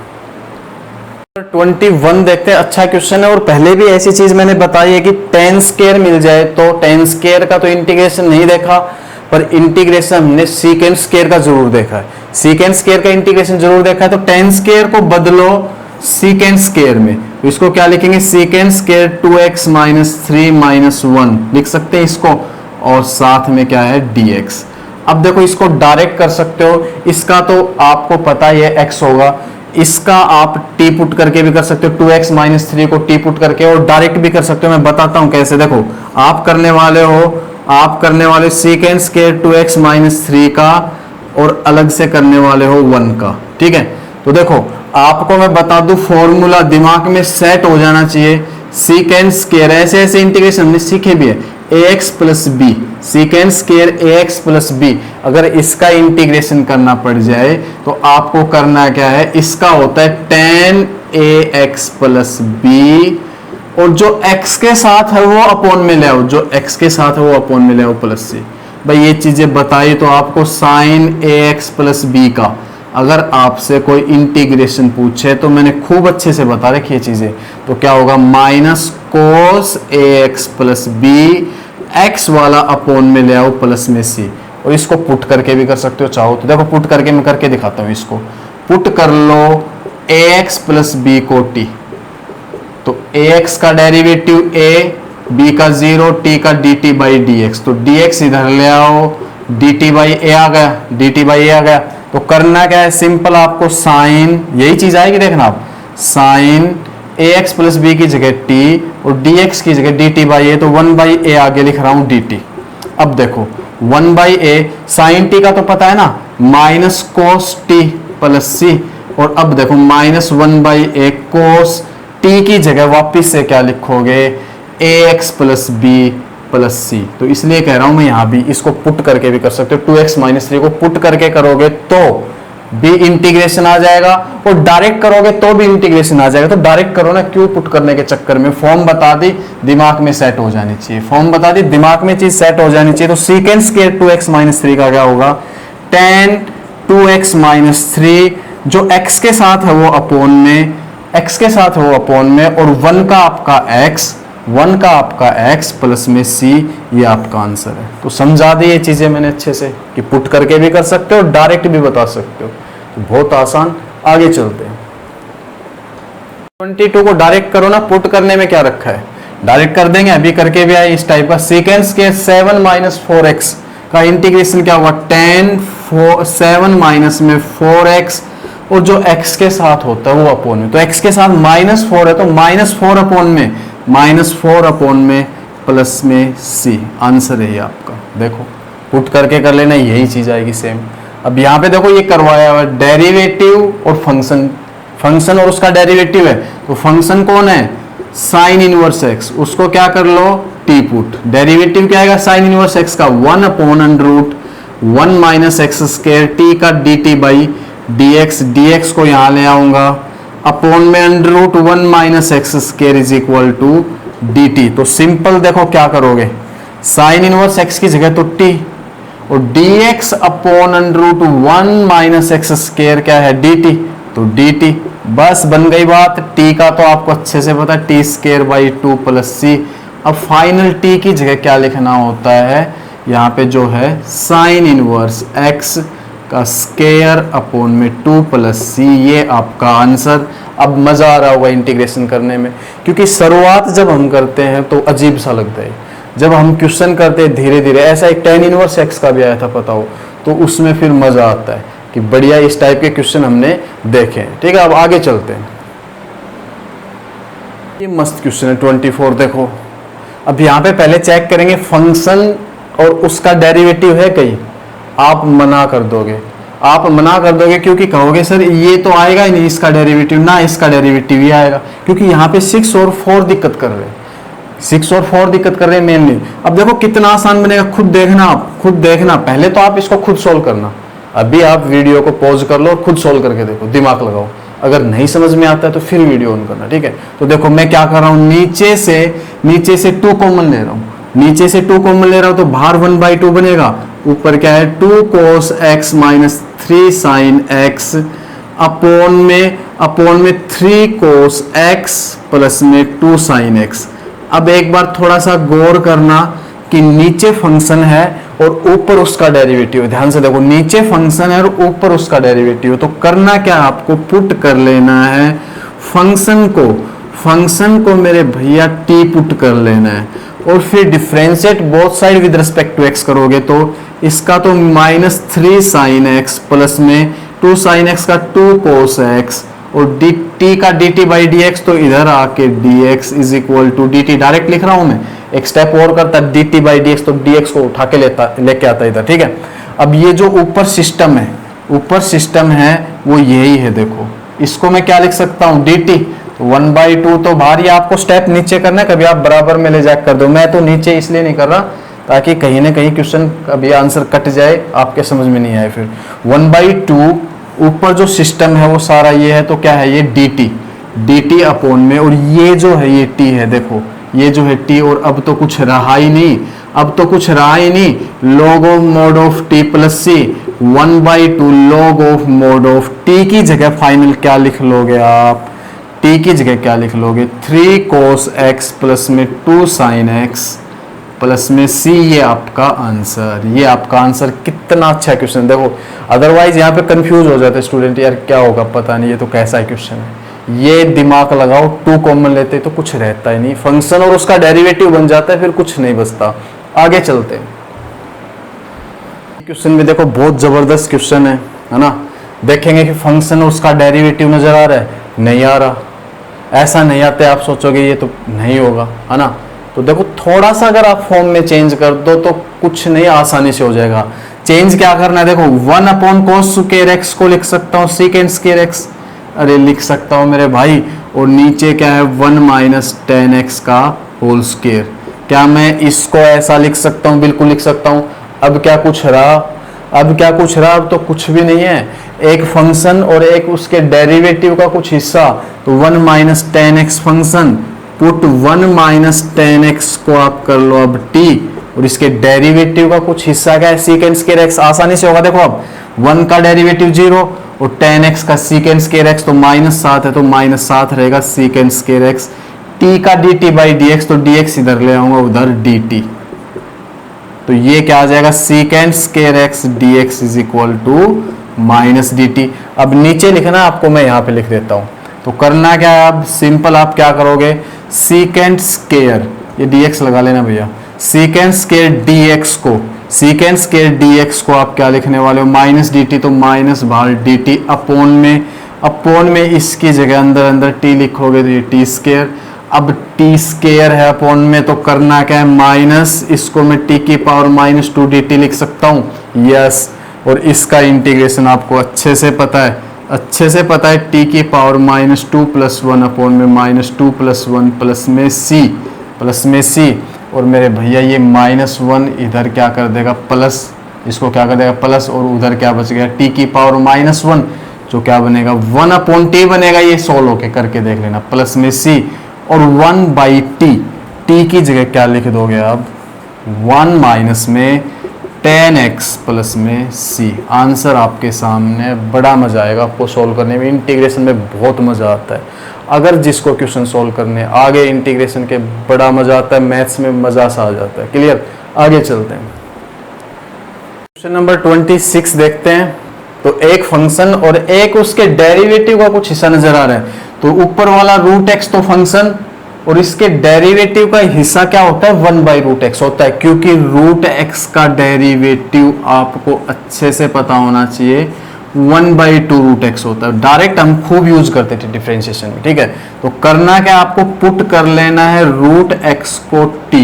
21 देखते हैं, अच्छा क्वेश्चन है। और पहले भी ऐसी चीज मैंने बताई है कि tan स्क्वायर मिल जाए तो tan स्क्वायर का तो इंटीग्रेशन नहीं देखा, पर इंटीग्रेशन हमने सीकेंट स्क्वायर का जरूर देखा है, सीकेंट स्क्वायर का इंटीग्रेशन जरूर देखा है। तो tan स्क्वायर को बदलो सीकेंट स्क्वायर में, तो इसको क्या लिखेंगे, secant square 2x minus 3 minus 1 लिख सकते हैं इसको, और साथ में क्या है dx। अब देखो इसको डायरेक्ट कर सकते हो, इसका तो आपको पता ही है x होगा, इसका आप t पुट करके भी कर सकते हो, 2x माइनस 3 को t पुट करके, और डायरेक्ट भी कर सकते हो। मैं बताता हूं कैसे। देखो आप करने वाले सीकेंट स्क्वायर 2x माइनस 3 का, और अलग से करने वाले हो 1 का। ठीक है, तो देखो आपको मैं बता दूं, फॉर्मूला दिमाग में सेट हो जाना चाहिए। सीकेंट स्क्वायर, ऐसे ऐसे इंटीग्रेशन हमने सीखे भी है, ax plus b, secant square ax plus b. अगर इसका इंटीग्रेशन करना पड़ जाए तो आपको करना क्या है, इसका होता है tan ax प्लस बी, और जो x के साथ है वो अपॉन में ले आओ, जो x के साथ है वो अपॉन में ले आओ प्लस सी। भाई ये चीजें बताई तो आपको sin ax प्लस बी का अगर आपसे कोई इंटीग्रेशन पूछे तो मैंने खूब अच्छे से बता रखी है चीजें। तो क्या होगा, minus cos ax plus b, x वाला अपॉन में ले आओ प्लस में सी। और इसको पुट करके भी कर सकते हो चाहो तो। देखो पुट करके मैं करके दिखाता हूं, इसको पुट कर लो ax प्लस बी को t, तो ax का डेरिवेटिव a, b का 0, t का dt बाई dx, तो dx इधर ले आओ, dt बाई a आ गया, dt बाई a आ गया। तो करना क्या है, सिंपल आपको साइन, यही चीज आएगी देखना आप, साइन ax प्लस बी की जगह t और dx की जगह dt बाई a, तो 1 बाई a आगे लिख रहा हूं dt। अब देखो 1 बाई a साइन t का तो पता है ना, minus cos t plus c, और अब देखो minus 1 by a cos t की जगह वापिस से क्या लिखोगे, ax प्लस बी प्लस सी। तो इसलिए कह रहा हूं मैं यहां भी इसको पुट करके भी कर सकते हो, 2x माइनस 3 को पुट करके करोगे तो भी इंटीग्रेशन आ जाएगा, और डायरेक्ट करोगे तो भी इंटीग्रेशन आ जाएगा। तो डायरेक्ट करो ना, क्यों पुट करने के चक्कर में। फॉर्म बता दी, दिमाग में सेट हो जानी चाहिए, फॉर्म बता दी, दिमाग में चीज सेट हो जानी चाहिए। तो सीकेंट स्क्वायर 2x माइनस 3 का क्या होगा, tan 2x माइनस 3, जो x के साथ है वो अपॉन में, x के साथ है वो अपॉन में, और 1 का आपका x, 1 का आपका x प्लस में c, ये आपका आंसर है। तो समझा दी ये चीजें मैंने अच्छे से कि पुट करके भी कर सकते हो, डायरेक्ट भी बता सकते हो, तो बहुत आसान। आगे चलते हैं। 22 को डायरेक्ट करो ना, पुट करने में क्या रखा है, डायरेक्ट कर देंगे, अभी करके भी आए इस टाइप का। सीकेंट स्क्वायर 7 माइनस 4x का इंटीग्रेशन क्या हुआ, tan 7 माइनस में 4x, और जो x के साथ होता है वो अपॉन में, तो x के साथ माइनस 4 है तो माइनस 4 अपॉन में, माइनस 4 अपॉन में प्लस में c। आंसर है ये आपका। देखो पुट करके कर लेना, यही चीज आएगी सेम। अब यहाँ पे देखो ये करवाया हुआ डेरिवेटिव और फंक्शन, फंक्शन और उसका डेरिवेटिव है, तो फंक्शन कौन है, साइन इनवर्स x, उसको क्या कर लो t पुट, डेरिवेटिव क्या आएगा साइन इनवर्स x का 1 upon under root 1 minus x square t का dt बाई dx, dx को यहाँ ले आऊंगा अपॉन में under root 1 minus x square is equal to dt। तो सिंपल देखो क्या करोगे, साइन इनवर्स x की जगह तो t, और dx upon under root 1 minus x square क्या है dt, तो dt। बस बन गई बात। t का तो आपको अच्छे से पता है, टी स्क्वायर बाई 2 प्लस सी। अब फाइनल t की जगह क्या लिखना होता है, यहाँ पे जो है साइन इनवर्स x का स्क्वायर अपॉन में 2 प्लस सी, ये आपका आंसर। अब मजा आ रहा होगा इंटीग्रेशन करने में, क्योंकि शुरुआत जब हम करते हैं तो अजीब सा लगता है, जब हम क्वेश्चन करते हैं धीरे धीरे, ऐसा एक tan इनवर्स x का भी आया था पता हो, तो उसमें फिर मजा आता है। कि बढ़िया इस टाइप के क्वेश्चन हमने देखे। ठीक है, अब आगे चलते हैं। ये मस्त क्वेश्चन है 24, देखो। अब यहाँ पे पहले चेक करेंगे फंक्शन और उसका डेरिवेटिव है कहीं, आप मना कर दोगे, क्योंकि कहोगे सर ये तो आएगा ही नहीं इसका डेरिवेटिव, ना इसका डेरिवेटिव ही आएगा, क्योंकि यहाँ पे 6 और 4 दिक्कत कर रहे हैं, 6 और 4 दिक्कत कर रहे हैं मेनली। अब देखो कितना आसान बनेगा, खुद देखना, आप खुद देखना, पहले तो आप इसको खुद सोल्व करना। अभी आप वीडियो को पॉज कर लो और खुद सोल्व करके देखो, दिमाग लगाओ। अगर नहीं समझ में आता है तो फिर वीडियो ऑन करना। ठीक है, तो देखो मैं क्या कर रहा हूँ, नीचे से 2 कॉमन ले रहा हूँ, तो बाहर 1/2 बनेगा, ऊपर क्या है 2 cos x minus 3 sin x upon में 3 cos x प्लस में 2 sin x। अब एक बार थोड़ा सा गौर करना कि नीचे फंक्शन है और ऊपर उसका डेरिवेटिव है। ध्यान से देखो, नीचे फंक्शन है और ऊपर उसका डेरिवेटिव है, तो करना क्या, आपको पुट कर लेना है फंक्शन को मेरे भैया t पुट कर लेना है, और फिर differentiate both side with respect to x करोगे तो इसका तो -3 sin x प्लस में 2 sin x का 2 cos x, और dt का dt बाई dx, तो इधर आके dx is equal to dt, direct लिख रहा हूं मैं, एक स्टेप और करता dt बाई dx, तो dx को उठा के लेके आता इधर। ठीक है, अब ये जो ऊपर सिस्टम है वो यही है, देखो इसको मैं क्या लिख सकता हूँ, dt 1/2, तो बाहर ये आपको स्टेप नीचे करना है, कभी आप बराबर में ले जाकर कर दो, मैं तो नीचे इसलिए नहीं कर रहा ताकि कहीं ना कहीं क्वेश्चन कभी आंसर कट जाए, आपके समझ में नहीं आए। फिर 1/2 ऊपर जो सिस्टम है वो सारा ये है, तो क्या है ये dt अपॉन में, और ये जो है ये t है, देखो ये जो है t, और अब तो कुछ रहा ही नहीं, log of mode of t plus c 1/2 log of mode of t की जगह फाइनल क्या लिख लोगे आप, t की जगह क्या लिख लोगे 3 cos x प्लस में 2 sin x प्लस में c, ये आपका आंसर। कितना अच्छा क्वेश्चन, देखो अदरवाइज यहाँ पे कंफ्यूज हो जाते स्टूडेंट, यार क्या होगा पता नहीं, ये तो कैसा क्वेश्चन है। ये दिमाग लगाओ, 2 कॉमन लेते तो कुछ रहता ही नहीं, फंक्शन और उसका डेरिवेटिव बन जाता है, फिर कुछ नहीं बचता। आगे चलते हैं। क्वेश्चन भी देखो बहुत जबरदस्त क्वेश्चन है ना। देखेंगे कि फंक्शन और उसका डेरिवेटिव नजर आ रहा है, नहीं आ रहा, ऐसा नहीं आते, आप सोचोगे ये तो नहीं होगा, है ना। तो देखो थोड़ा सा अगर आप फॉर्म में चेंज कर दो तो कुछ नहीं, आसानी से हो जाएगा। चेंज क्या करना है, देखो 1/cos स्क्वायर x को लिख सकता हूँ secant स्क्वायर x, अरे लिख सकता हूँ मेरे भाई, और नीचे क्या है 1 माइनस tan x का होल स्क्वायर। क्या मैं इसको ऐसा लिख सकता हूँ, बिल्कुल लिख सकता हूँ। अब क्या कुछ रहा, अब तो कुछ भी नहीं है, एक फंक्शन और एक उसके डेरिवेटिव का कुछ हिस्सा, तो 1 minus tan x function, put 1 minus tan x को आप कर लो अब t, और इसके डेरिवेटिव का कुछ हिस्सा क्या है secant स्क्वायर x, आसानी से होगा। देखो अब 1 का डेरिवेटिव 0 और tan x का secant स्क्वायर x तो -7 है, तो -7 रहेगा secant स्क्वायर x, t का dt बाई dx, तो dx इधर ले आऊंगा, उधर dt, तो ये क्या आ जाएगा secant square x dx is equal to minus dt। अब नीचे लिखना आपको, मैं यहाँ पे लिख देता हूँ। तो करना क्या है, अब सिंपल आप क्या करोगे, secant स्क्वायर, ये dx लगा लेना भैया, secant स्क्वायर dx को आप क्या लिखने वाले हो, माइनस dt, तो माइनस बाहर dt अपॉन में इसकी जगह अंदर t लिखोगे तो ये t स्क्वायर। अब t स्क्वायर है अपॉन में, तो करना क्या है, माइनस इसको मैं t की पावर -2 dt लिख सकता हूँ, यस। और इसका इंटीग्रेशन आपको अच्छे से पता है, t की पावर -2 + 1 अपॉन में -2 + 1 प्लस में c, और मेरे भैया ये -1 इधर क्या कर देगा प्लस, इसको क्या कर देगा प्लस, और उधर क्या बच गया t की पावर -1, जो क्या बनेगा 1/t बनेगा, ये सोल्व होके करके देख लेना, प्लस में c, और 1/t, t की जगह क्या लिख दोगे अब 1 माइनस में tan x प्लस में c। आंसर आपके सामने, बड़ा मजा आएगा आपको सोल्व करने में, इंटीग्रेशन में बहुत मजा आता है। अगर जिसको क्वेश्चन सोल्व करने आगे इंटीग्रेशन के बड़ा मजा आता है, मैथ्स में मजा सा आ जाता है। क्लियर, आगे चलते हैं। क्वेश्चन नंबर 26 देखते हैं। तो एक फंक्शन और एक उसके डेरिवेटिव का कुछ हिस्सा नजर आ रहा है, तो ऊपर वाला √x तो फंक्शन, और इसके डेरिवेटिव का हिस्सा क्या होता है 1/√x होता है, क्योंकि √x का डेरिवेटिव आपको अच्छे से पता होना चाहिए 1/2 √x होता है। डायरेक्ट हम खूब यूज करते थे डिफरेंशिएशन में, ठीक है। तो करना क्या, आपको पुट कर लेना है √x को t,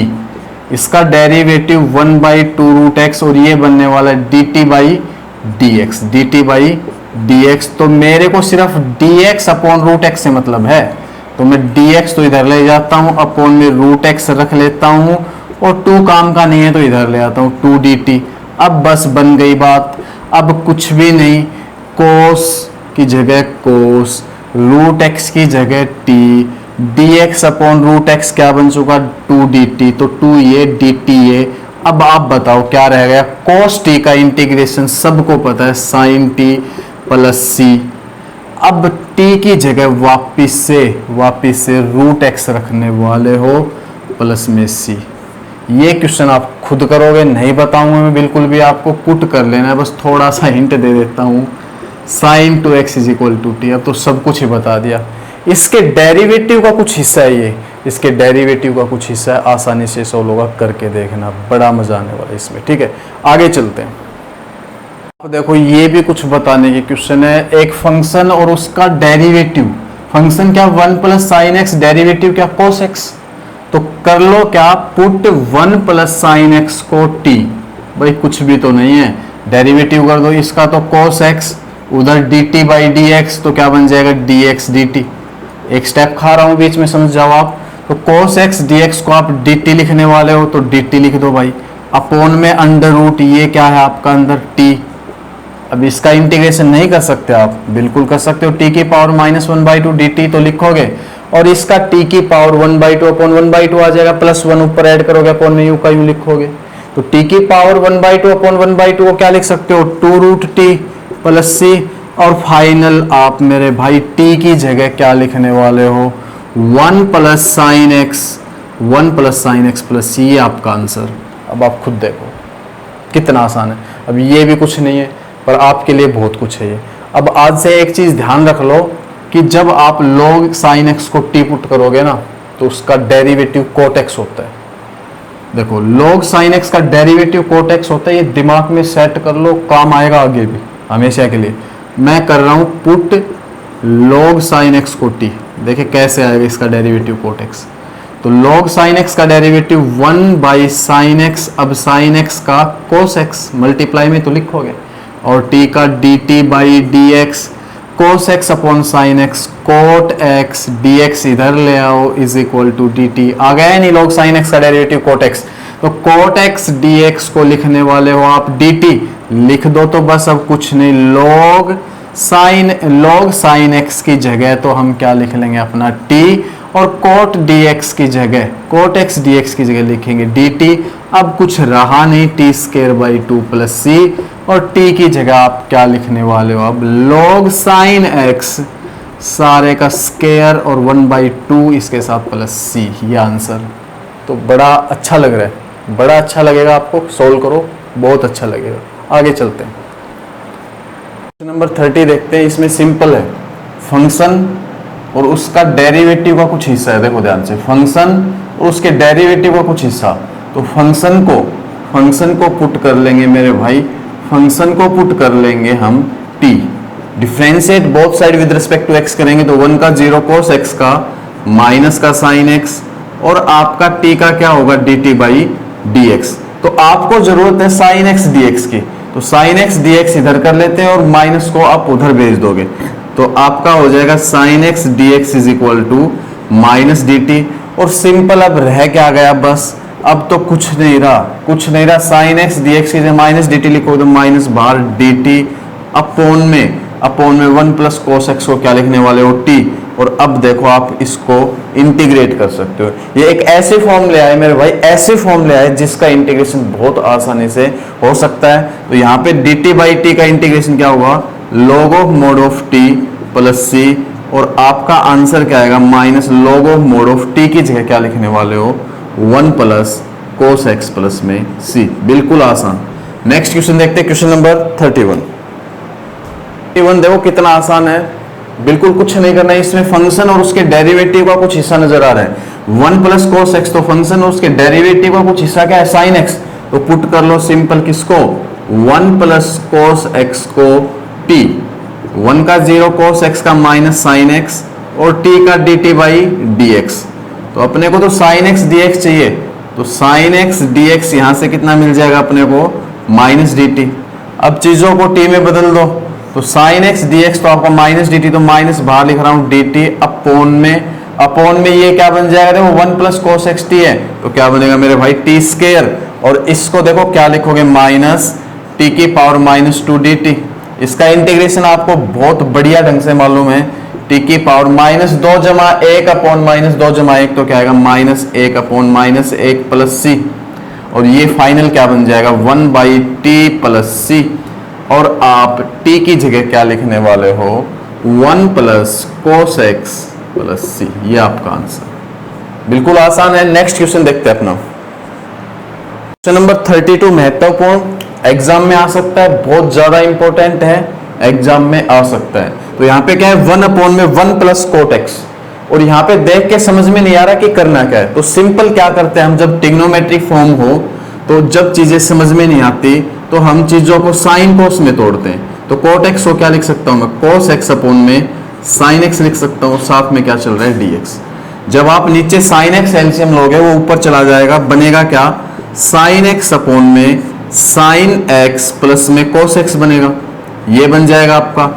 इसका डेरिवेटिव 1/2 √x और ये बनने वाला है dt/dx। तो मेरे को सिर्फ dx अपॉन √x से मतलब है, तो मैं dx तो इधर ले जाता हूं, अपॉन में √x रख लेता हूं, और 2 काम का नहीं है तो इधर ले आता हूं 2 dt। अब बस बन गई बात, अब कुछ भी नहीं, कोस की जगह कोस, √x की जगह t, dx अपॉन √x क्या बन चुका 2 dt, तो 2 ये dt ये। अब आप बताओ क्या रह गया, cos t का इंटीग्रेशन सबको पता है sin t प्लस c। अब t की जगह वापिस से √x रखने वाले हो प्लस में c। ये क्वेश्चन आप खुद करोगे, नहीं बताऊंगा मैं बिल्कुल भी, आपको पुट कर लेना है, बस थोड़ा सा हिंट दे देता हूँ। sin 2x = t, अब तो सब कुछ ही बता दिया। इसके डेरिवेटिव का कुछ हिस्सा है ये, इसके डेरिवेटिव का कुछ हिस्सा है, आसानी से सॉल्व होगा, करके देखना, बड़ा मजा आने वाला है इसमें, ठीक है। आगे चलते हैं। अब देखो ये भी कुछ बताने की क्वेश्चन है, एक फंक्शन और उसका डेरिवेटिव। फंक्शन क्या 1 + sin x, डेरिवेटिव क्या cos x। तो कर लो क्या, पुट 1 + sin x को t, भाई कुछ भी तो नहीं है, डेरिवेटिव कर दो इसका, तो cos x, उधर dt/dx, तो क्या बन जाएगा dx dt। एक स्टेप खा रहा हूं बीच में, समझ जाओ आप। तो cos x dx को आप dt लिखने वाले हो तो dt लिख दो भाई, अपॉन में √, ये क्या है आपका अंदर t। अब इसका इंटीग्रेशन नहीं कर सकते आप, बिल्कुल कर सकते हो, t की पावर -1/2 dt तो लिखोगे, और इसका t की पावर 1/2 अपॉन 1/2 आ जाएगा, +1 ऊपर ऐड करोगे, अपॉन में u का u लिखोगे। तो t की पावर 1/2 अपॉन 1/2 को क्या लिख सकते हो 2√t प्लस c, और फाइनल आप मेरे भाई t की जगह क्या लिखने वाले हो 1 + sin x प्लस c, ये आपका आंसर। अब आप खुद देखो कितना आसान है। अब ये भी कुछ नहीं है, पर आपके लिए बहुत कुछ है ये। अब आज से एक चीज ध्यान रख लो कि जब आप log sin x को t पुट करोगे ना, तो उसका डेरिवेटिव cot x होता है। देखो log sin x का डेरिवेटिव cot x होता है, ये दिमाग में सेट कर लो, काम आएगा आगे भी हमेशा के लिए। मैं कर रहा हूं पुट log sin x को t, देखिए कैसे आएगा इसका डेरिवेटिव cot x। तो log sin x का डेरिवेटिव 1/sin x, अब sin x का cos x, मल्टीप्लाई में तो लिखोगे, और t का dt/dx, cos x upon sin x, cot x, dx इधर ले आओ = dt। आ गया नहीं log sin x का डेरिवेटिव cot x, तो cot x dx को लिखने वाले हो आप dt, लिख दो तो बस, अब कुछ नहीं। log sin x की जगह तो हम क्या लिख लेंगे अपना t, और cot x dx की जगह लिखेंगे dt। अब कुछ रहा नहीं, t² प्लस c, और t की जगह आप क्या लिखने वाले हो अब log sin x सारे का स्केयर, और 1/2 इसके साथ प्लस c, ये आंसर। तो बड़ा अच्छा लग रहा है, बड़ा अच्छा लगेगा आपको, सोल्व करो बहुत अच्छा लगेगा। आगे चलते हैं, क्वेश्चन नंबर 30 देखते हैं। इसमें सिंपल है, फंक्शन और उसका डेरिवेटिव का कुछ हिस्सा है, देखो ध्यान से, फंक्शन और उसके डेरिवेटिव का कुछ हिस्सा। तो फंक्शन को पुट कर लेंगे मेरे भाई, फंक्शन को पुट कर लेंगे हम t, differentiate both side with respect to x करेंगे, तो 1 का 0 cos x का, माइनस का sin x, और आपका t का क्या होगा dt/dx। तो आपको जरूरत है sin x dx की, तो sin x dx इधर कर लेते हैं, और माइनस को आप उधर भेज दोगे, तो आपका हो जाएगा sin x dx = -dt। और सिंपल अब रह क्या गया, बस अब तो कुछ नहीं रहा, sin x dx की जगह -dt लिखो, तो माइनस बाहर dt, अपॉन में 1 + cos x को क्या लिखने वाले हो t। और अब देखो आप इसको इंटीग्रेट कर सकते हो, ये एक ऐसे फॉर्म ले आए मेरे भाई, ऐसे फॉर्म ले आए जिसका इंटीग्रेशन बहुत आसानी से हो सकता है। तो यहाँ पे dt/t का इंटीग्रेशन क्या होगा log(t + c), और आपका आंसर क्या आएगा -log(t) की जगह क्या लिखने वाले हो 1 + cos x प्लस में c। बिल्कुल आसान। नेक्स्ट क्वेश्चन देखते हैं, क्वेश्चन नंबर 31। देखो कितना आसान है, बिल्कुल कुछ नहीं करना है इसमें। फंक्शन और उसके डेरिवेटिव का कुछ हिस्सा नजर आ रहा है, 1 + cos x, तो फंक्शन और उसके डेरिवेटिव का कुछ हिस्सा क्या है sin x, तो पुट कर लो सिंपल किसको 1 + cos x को टी, 1 का 0 cos x का माइनस साइन x और t का dt बाई dx। तो अपने को तो साइन x dx चाहिए, तो साइन x dx यहां से कितना मिल जाएगा अपने को माइनस dt। अब चीजों को t में बदल दो, तो साइन x dx तो आपका माइनस dt, तो माइनस बाहर लिख रहा हूं dt अपॉन में ये क्या बन जाएगा, देखो 1 प्लस cos x t है, तो क्या बनेगा मेरे भाई t स्क्वायर, और इसको देखो क्या लिखोगे माइनस t की पावर माइनस 2 dt। इसका इंटीग्रेशन आपको बहुत बढ़िया ढंग से मालूम है, t की पावर माइनस 2 जमा 1 अपॉन माइनस 2 जमा 1, तो क्या आएगा minus 1 upon minus 1 plus c, और ये फाइनल क्या बन जाएगा 1 बाई टी प्लस सी। और आप t की जगह क्या लिखने वाले हो 1 प्लस कोस एक्स प्लस सी, ये आपका आंसर। बिल्कुल आसान है। नेक्स्ट क्वेश्चन देखते हैं अपना। क्वेश्चन नंबर 32 महत्वपूर्ण, एग्जाम में आ सकता है, बहुत ज्यादा इंपॉर्टेंट है, एग्जाम में आ सकता है। तो यहाँ पे क्या है 1 अपॉन में 1 प्लस कोट एक्स, और यहाँ पे देख के समझ में नहीं आ रहा कि करना क्या है, तो सिंपल क्या करते हैं हम, जब ट्रिग्नोमेट्रिक फॉर्म हो तो जब चीजें समझ में नहीं आती तो हम चीजों को साइन कोस में तोड़ते हैं। तो कोट एक्स को क्या लिख सकता हूं मैं, कोस एक्स अपॉन में साइन एक्स लिख सकता हूं, साथ में क्या चल रहा है डीएक्स। जब आप नीचे साइन एक्स एलसीएम लोगे वो ऊपर चला जाएगा, बनेगा क्या साइन एक्स अपॉन में साइन एक्स प्लस में कोस एक्स बनेगा, ये बन जाएगा आपका।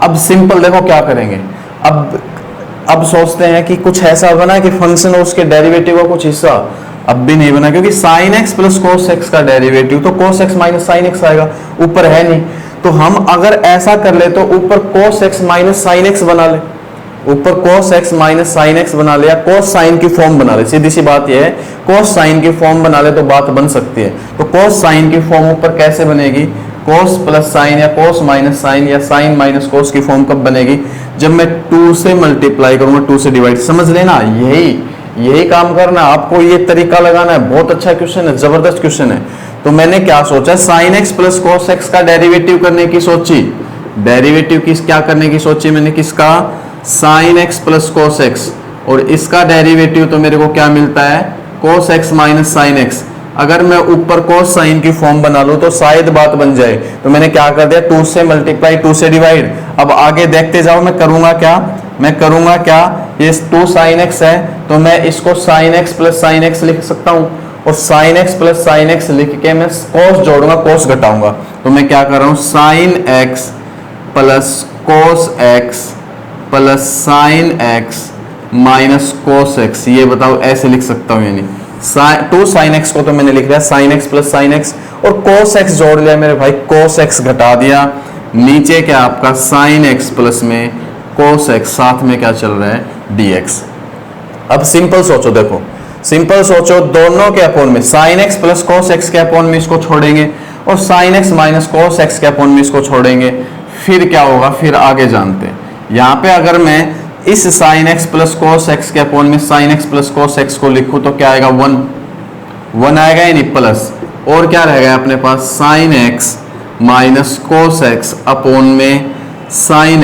अब सिंपल देखो क्या करेंगे, अब सोचते हैं कि कुछ ऐसा बना कि फंक्शन और उसके डेरिवेटिव का कुछ हिस्सा, अब भी नहीं बना, क्योंकि sign x plus cos x का डेरिवेटिव तो cos x minus sine x आएगा, ऊपर है नहीं। तो हम अगर ऐसा कर ले तो ऊपर cos x minus sine x बना ले, ऊपर cos x minus sine x बना ले, या कोस साइन की फॉर्म बना ले। सीधी सी बात यह है, कोस साइन की फॉर्म बना ले तो बात बन सकती है। तो कोस साइन की फॉर्म ऊपर कैसे बनेगी, कोस प्लस साइन या कोस माइनस साइन या साइन माइनस कोस की फॉर्म कब बनेगी, जब मैं 2 से मल्टीप्लाई करूंगा, 2 से डिवाइड। समझ लेना, यही काम करना, आपको ये तरीका लगाना है। बहुत अच्छा क्वेश्चन है, जबरदस्त क्वेश्चन है। तो मैंने क्या सोचा, sign x plus cos x का डेरिवेटिव करने की सोची, डेरिवेटिव किस क्या करने की सोची मैंने, किसका sign x plus cos x, और इसका डेरिवेटिव तो मेरे को क्या मिलता है cos x minus sine x. अगर मैं ऊपर कोस साइन की फॉर्म बना लूं तो शायद बात बन जाए, तो मैंने क्या कर दिया 2 से मल्टीप्लाई 2 से डिवाइड। अब आगे देखते जाओ, मैं करूंगा क्या, ये 2 साइन एक्स है तो मैं इसको sign x plus sine x लिख सकता हूं, और sign x plus sine x लिख के मैं कोस जोड़ूंगा, कोस घटाऊंगा। तो मैं क्या कर रहा हूं sign x plus cos x plus sign x minus cos x, ये बताओ ऐसे लिख सकता हूं या नहीं। 2 साइन एक्स को तो मैंने लिख दिया sign x plus sign x, और कोस एक्स जोड़ लिया मेरे भाई, कोस एक्स घटा दिया, नीचे क्या आपका साइन एक्स प्लस में कोस एक्स, साथ में क्या चल रहा है डीएक्स। अब सिंपल सोचो, देखो सिंपल सोचो, दोनों के अपॉन में sine x plus cos x के अपॉन में इसको छोड़ेंगे, और sign x minus cos x के अपॉन में इसको छोड़ेंगे, फिर क्या होगा, फिर आगे जानते हैं। यहाँ पे अगर मैं इस sign x plus cos x के अपॉन में sine x plus cos x को लिखूं तो क्या आएगा 1 आएगा या नहीं, प्लस, और क्या रहेगा अपने पास sine x minus cos x upon में साइन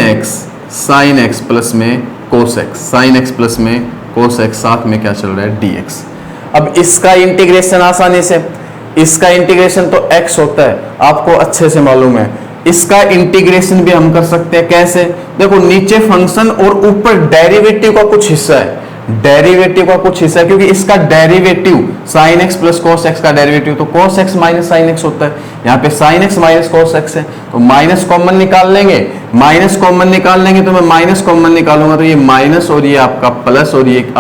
एक्स प्लस में cos x, sine x plus में कोस एक्स, साथ में क्या चल रहा है डीएक्स। अब इसका इंटीग्रेशन आसानी से, इसका इंटीग्रेशन तो x होता है, आपको अच्छे से मालूम है। इसका इंटीग्रेशन भी हम कर सकते हैं, कैसे, देखो नीचे फंक्शन और ऊपर डेरिवेटिव का कुछ हिस्सा है, डेरिवेटिव का कुछ हिस्सा है, क्योंकि इसका derivative sign x plus cos x का डेरिवेटिव तो cos x minus sine x होता है। यहाँ पे sign x minus cos x है, तो माइनस कॉमन निकाल लेंगे, तो मैं माइनस कॉमन निकालूंगा तो ये माइनस, और ये आपका प्लस, और ये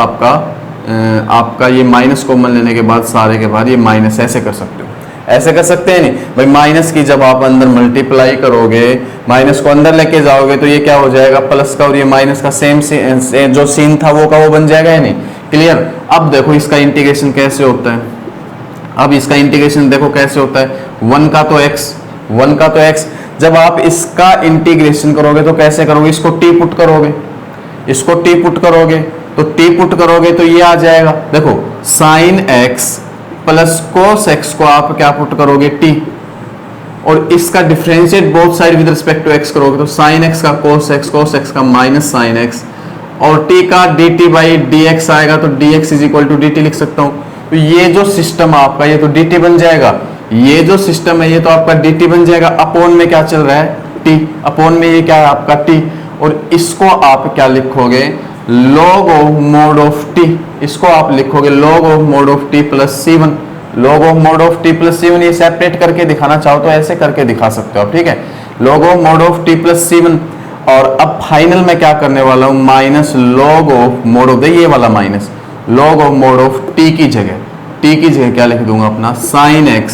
आपका ये माइनस कॉमन लेने के बाद सारे के बाद ये माइनस, ऐसे कर सकते हो, ऐसे कर सकते हैं नहीं भाई। माइनस की जब आप अंदर मल्टीप्लाई करोगे, माइनस को अंदर लेके जाओगे तो ये क्या हो जाएगा प्लस का, और ये माइनस का सेम जो सीन था वो का वो बन जाएगा या नहीं, क्लियर। अब देखो इसका इंटीग्रेशन कैसे होता है, अब इसका इंटीग्रेशन देखो कैसे होता है, 1 का तो x, जब आप इसका इंटीग्रेशन करोगे तो कैसे करोगे, इसको टी पुट करोगे, तो ये आ जाएगा, देखो sine x plus cos x को आप क्या पुट करोगे टी, और इसका differentiate both side with respect to x करोगे तो साइन एक्स का कोस एक्स का माइनस साइन एक्स, और टी का d t by d x आएगा, तो d x is equal to d t लिख सकता हूं। तो ये जो सिस्टम आपका, ये तो डी टी बन जाएगा, ये जो सिस्टम है ये तो आपका डी टी बन जाएगा, अपॉन में क्या चल रहा है टी, अपोन में ये क्या है आपका टी, और इसको आप क्या लिखोगे, log of mode of T, इसको आप लिखोगे log of mode of T plus C1, log of mode of T plus C1, ये सेपरेट करके दिखाना चाहो तो ऐसे करके दिखा सकते हो आप, ठीक है, log of mode of T plus C1। और अब फाइनल में क्या करने वाला हूं, minus log of mode of, ये वाला minus log of mode of T की जगह क्या लिख दूंगा अपना sin x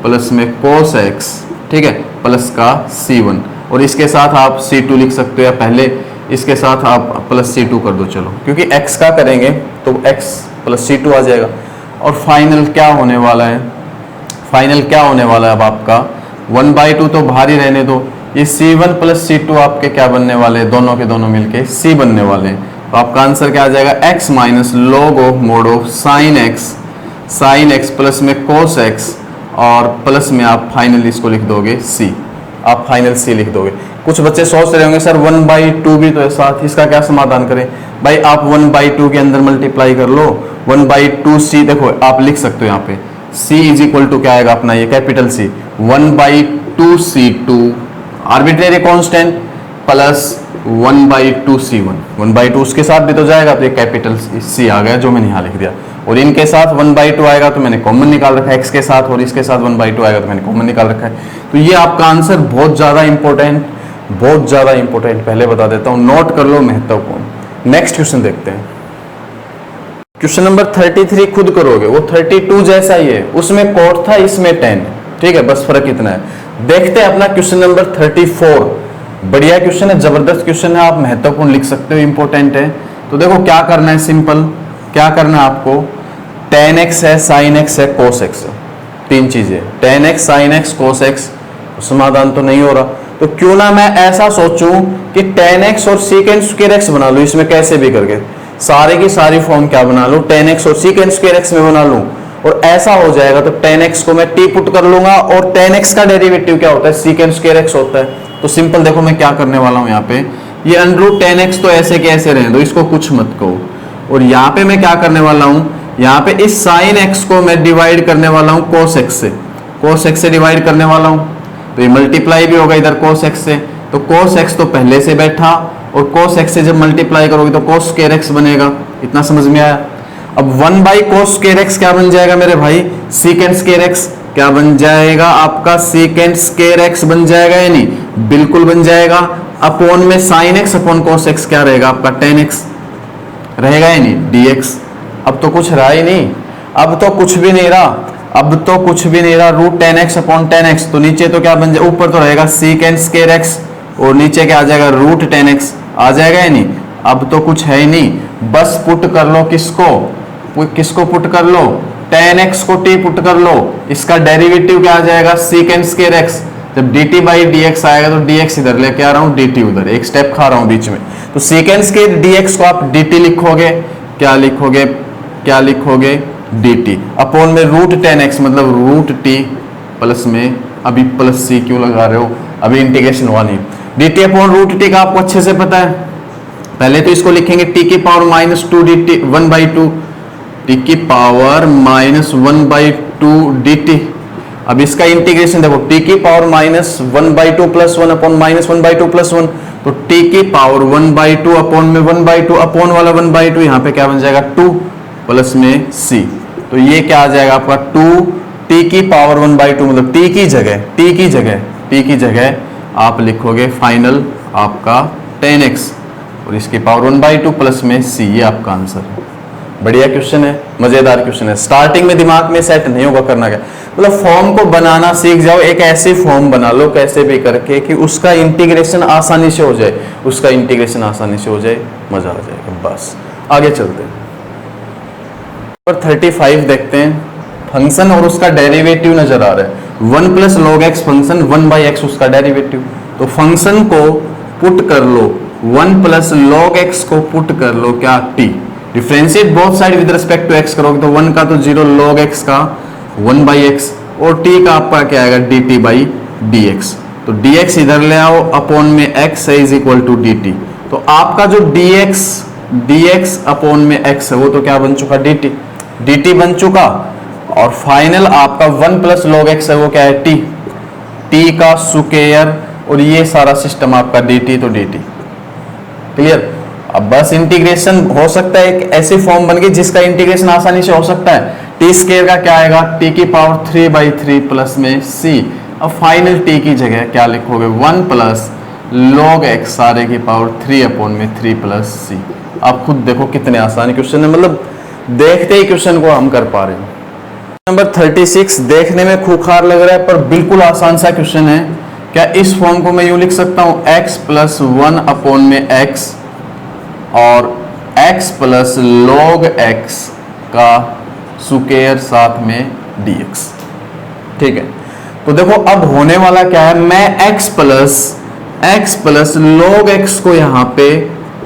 प्लस में cos x, ठीक है, प्लस का C1, और इसके साथ आप C2 लिख सकते हो, या पहले इसके साथ आप प्लस C2 कर दो, चलो, क्योंकि x का करेंगे तो x प्लस C2 आ जाएगा। और फाइनल क्या होने वाला है, अब आपका 1/2 तो बाहर ही रहने दो, ये C1 प्लस C2 आपके क्या बनने वाले हैं, दोनों के दोनों मिलके C बनने वाले हैं। तो आपका आंसर क्या आ जाएगा, x minus log of mode of sin x plus में cos x, और प्लस में आप फाइनल इसको लिख दोगे C, आप फाइनल C लिख दोगे। कुछ बच्चे सोच रहे होंगे सर 1/2 भी तो है साथ, इसका क्या समाधान करें, भाई आप 1/2 के अंदर मल्टीप्लाई कर लो, 1/2C, देखो आप लिख सकते हो यहाँ पे C इज इक्वल टू क्या आएगा अपना, ये capital C, 1/2C2 arbitrary constant plus 1/2C1, 1/2 उसके साथ भी तो जाएगा, तो ये कैपिटल C आ गया जो मैंने यहाँ लिख दिया, और इनके साथ 1/2 आएगा तो मैंने कॉमन निकाल रखा है, x के साथ, और इसके साथ 1/2 आएगा तो मैंने कॉमन निकाल रखा है। तो ये आपका आंसर बहुत ज़्यादा इंपॉर्टेंट, पहले बता देता हूँ, नोट कर लो, महत्वपूर्ण। नेक्स्ट क्वेश्चन देखते हैं, क्वेश्चन नंबर 33 खुद करोगे, वो 32 जैसा ही है, उसमें कोट था, इसमें 10, ठीक है, बस फर्क इतना है। देखते हैं अपना क्वेश्चन नंबर 34, बढ़िया क्वेश्चन है, जबरदस्त क्वेश्चन है, आप महत्वपूर्ण लिख सकते हो, इंपॉर्टेंट है। तो देखो क्या करना है, सिंपल क्या करना है आपको, tan x है, sin x है, cos x है, तीन चीजें, tan x sin x cos x, समाधान तो नहीं हो रहा, तो क्यों ना मैं ऐसा सोचूं कि tan x और secant square x बना लूं, इसमें कैसे भी करके सारे की सारी फॉर्म क्या बना लूं, tan x और secant square x में बना लूं, और ऐसा हो जाएगा तो tan x को मैं t पुट कर लूंगा, और tan x का डेरिवेटिव क्या होता है, secant square x होता है। तो सिंपल देखो मैं क्या करने वाला हूं, यहाँ पे ये अंडर tan x तो ऐसे के ऐसे रहने दो, इसको कुछ मत कहो, और यहाँ पे मैं क्या करने वाला हूँ, यहाँ पे इस sin x को मैं डिवाइड करने वाला हूँ cos x से डिवाइड करने वाला हूँ, तो ये मल्टीप्लाई भी होगा इधर cos x से, तो cos x तो पहले से बैठा, और cos x से जब मल्टीप्लाई करोगे तो cos square x बनेगा, इतना समझ में आया। अब 1/cos square x क्या बन जाएगा मेरे भाई, secant square x क्या बन जाएगा आपका, secant square x बन जाएगा या नहीं, बिल्कुल बन जाएगा, अपोन में sin x upon cos x क्या रहेगा आपका, tan x रहेगा या नहीं, dx। अब तो कुछ रहा ही नहीं, अब तो कुछ भी नहीं रहा, root tan x upon tan x, तो नीचे तो क्या बन जाएगा, ऊपर तो रहेगा secant square x, और नीचे क्या आ जाएगा, रूट tan x आ जाएगा या नहीं। अब तो कुछ है ही नहीं, बस पुट कर लो, किसको पुट कर लो, tan x को t पुट कर लो, इसका डेरिवेटिव क्या आ जाएगा, secant square x, जब dt बाई dx आएगा तो dx इधर लेके आ रहा हूँ, dt उधर, एक स्टेप खा रहा हूँ बीच में, तो secant square dx को आप dt लिखोगे, क्या लिखोगे dt अपॉन में रूट tan x मतलब रूट t प्लस में, अभी प्लस c क्यों लगा रहे हो, अभी इंटीग्रेशन हुआ नहीं, dt अपॉन रूट t का आपको अच्छे से पता है, पहले तो इसको लिखेंगे t की पावर माइनस 2 dt 1/2, t की पावर माइनस 1/2 dt। अब इसका इंटीग्रेशन देखो, t की power minus 1/2 plus 1 upon minus 1/2 plus 1, तो t की पावर 1/2 अपॉन में 1/2 अपॉन वाला 1/2, यहाँ पे क्या बन जाएगा 2 प्लस में c, तो ये क्या आ जाएगा आपका 2 t की पावर 1/2, मतलब t की जगह आप लिखोगे फाइनल आपका tan x, और इसकी पावर 1/2 प्लस में c, ये आपका आंसर है। बढ़िया क्वेश्चन है, मजेदार क्वेश्चन है, स्टार्टिंग में दिमाग में सेट नहीं होगा करना क्या, मतलब फॉर्म को बनाना सीख जाओ, एक ऐसी फॉर्म बना लो कैसे भी करके कि उसका इंटीग्रेशन आसानी से हो जाए, मजा आ जाएगा। बस आगे चलते हैं, नंबर 35 देखते हैं, फंक्शन और उसका डेरिवेटिव नजर आ रहा है, 1 plus log x function, 1/x उसका डेरिवेटिव, तो फंक्शन को पुट कर लो, 1 प्लस लॉग एक्स को पुट कर लो क्या t, differentiate both side with respect to x करोगे तो 1 का तो 0, log x का 1/x, और t का आपका क्या आएगा dt बाई dx, तो dx इधर ले आओ, अपॉन में x है इज इक्वल टू dt, तो आपका जो dx अपॉन में x है वो तो क्या बन चुका, dt बन चुका, और फाइनल आपका 1 प्लस लॉग x है वो क्या है t का स्क्वायर और ये सारा सिस्टम आपका dt तो dt। क्लियर। अब बस इंटीग्रेशन हो सकता है, एक ऐसी फॉर्म बन गई जिसका इंटीग्रेशन आसानी से हो सकता है। टी स्क्वायर का क्या आएगा, t की पावर 3/3 प्लस में c। अब फाइनल t की जगह क्या लिखोगे, 1 प्लस log x सारे की पावर 3/3 प्लस c। आप खुद देखो कितने आसान क्वेश्चन है, मतलब देखते ही क्वेश्चन को हम कर पा रहे हैं। नंबर 36 देखने में खूंखार लग रहा है पर बिल्कुल आसान सा क्वेश्चन है। क्या इस फॉर्म को मैं यूं लिख सकता हूं, x प्लस 1/x और x प्लस log x का स्क्वायर साथ में dx। ठीक है, तो देखो अब होने वाला क्या है, मैं x प्लस log x को यहां पे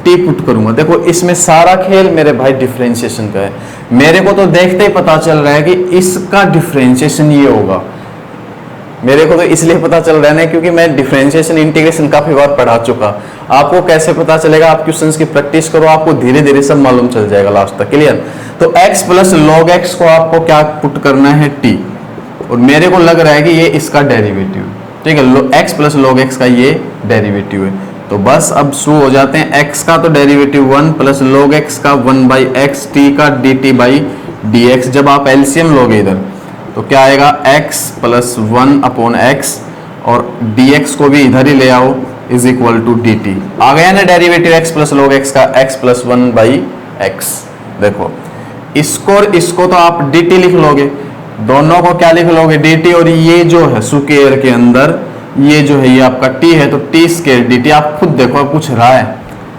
t पुट करूंगा। देखो इसमें सारा खेल मेरे भाई डिफरेंशिएशन का है। मेरे को तो देखते ही पता चल रहा है कि इसका डिफरेंशिएशन ये होगा। मेरे को तो इसलिए पता चल रहा है ना क्योंकि मैं डिफरेंशिएशन इंटीग्रेशन काफी बार पढ़ा चुका। आपको कैसे पता चलेगा, आप क्वेश्चंस की प्रैक्टिस करो, आपको धीरे धीरे सब मालूम चल जाएगा लास्ट तक। क्लियर। तो x प्लस log x को आपको क्या पुट करना है, t, और मेरे को लग रहा है कि ये इसका डेरिवेटिव। ठीक है, x प्लस log x का ये डेरिवेटिव है। तो बस अब शुरू हो जाते हैं। x का तो डेरिवेटिव 1 प्लस log x का 1/x, t का dt बाई dx। जब आप एलसीएम लोगे इधर तो क्या आएगा, x प्लस 1/x और dx को भी इधर ही ले आओ इज इक्वल टू dt। आ गया ना derivative x plus log x का, x प्लस 1/x। देखो इसको तो आप dt लिख लोगे, दोनों को क्या लिख लोगे, dt, और ये जो है स्क्वायर के अंदर ये जो है ये आपका t है तो t स्क्वायर dt। आप खुद देखो कुछ रहा है,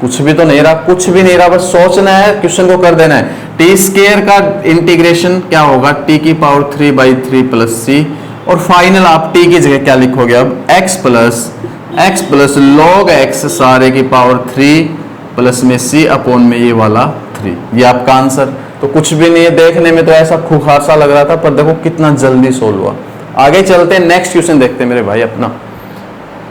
कुछ भी तो नहीं रहा, कुछ भी नहीं रहा, बस सोचना है, क्वेश्चन को कर देना है। टी स्क्वायर का इंटीग्रेशन क्या होगा, t की पावर 3/3 प्लस c, और फाइनल आप t की जगह क्या लिखोगे अब, x प्लस log x सारे की पावर 3 प्लस में c अपॉन में ये वाला 3। ये आपका आंसर। तो कुछ भी नहीं है, देखने में तो ऐसा खूंखार सा लग रहा था पर देखो कितना जल्दी सोल्व हुआ। आगे चलते हैं, नेक्स्ट क्वेश्चन देखते हैं मेरे भाई अपना।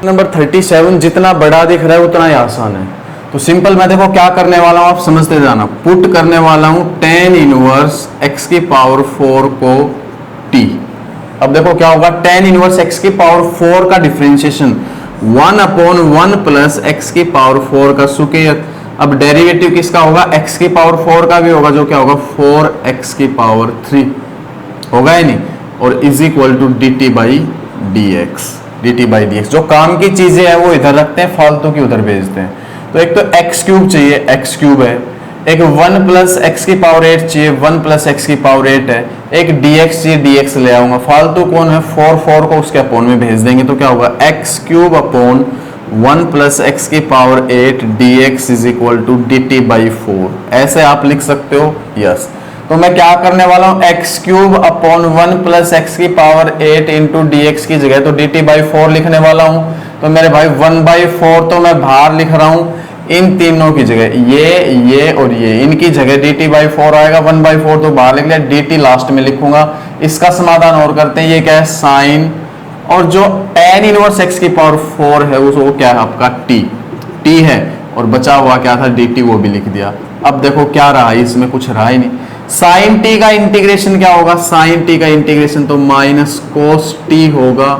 नंबर 37 जितना बड़ा दिख रहा है उतना ही आसान है। तो सिंपल मैं देखो क्या करने वाला हूं, आप समझते जाना। पुट करने वाला हूं tan इनवर्स x की पावर 4 को t। अब देखो क्या होगा, tan इनवर्स x की पावर 4 का डिफरेंशिएशन 1/1 प्लस x की पावर 4 का स्क्वायर। अब डेरिवेटिव किसका होगा, x की पावर 4 का भी होगा, जो क्या होगा 4x की पावर 3 होगा ही नहीं, और is equal to dt by dx। जो काम की चीजें हैं वो इधर रखते हैं, फालतू की उधर भेजते हैं। तो एक तो x क्यूब चाहिए, x क्यूब है, एक 1 प्लस x की पावर 8 चाहिए, 1 प्लस x की पावर 8 है, एक dx चाहिए, dx ले आऊंगा। फालतू कौन है, 4 को उसके अपोन में भेज देंगे तो क्या होगा, x cube upon 1 plus x की power 8 dx is equal to dt by 4। ऐसे आप लिख सकते हो, यस। तो मैं क्या करने वाला हूं, x cube upon 1 plus x की पावर 8 इंटू dx की जगह तो dt बाई 4 लिखने वाला हूं। तो मेरे भाई 1/4 तो मैं बाहर लिख रहा हूं, इन तीनों की जगह ये और ये, इनकी जगह dt बाई 4 आएगा। 1/4 तो बाहर लिख लिया, dt लास्ट में लिखूंगा। इसका समाधान और करते हैं, ये क्या है साइन, और जो tan इनवर्स x की पावर 4 है वो क्या है आपका t है, और बचा हुआ क्या था dt, वो भी लिख दिया। अब देखो क्या रहा, इसमें कुछ रहा ही नहीं। साइन t का इंटीग्रेशन क्या होगा, साइन t का इंटीग्रेशन तो माइनस कोस t होगा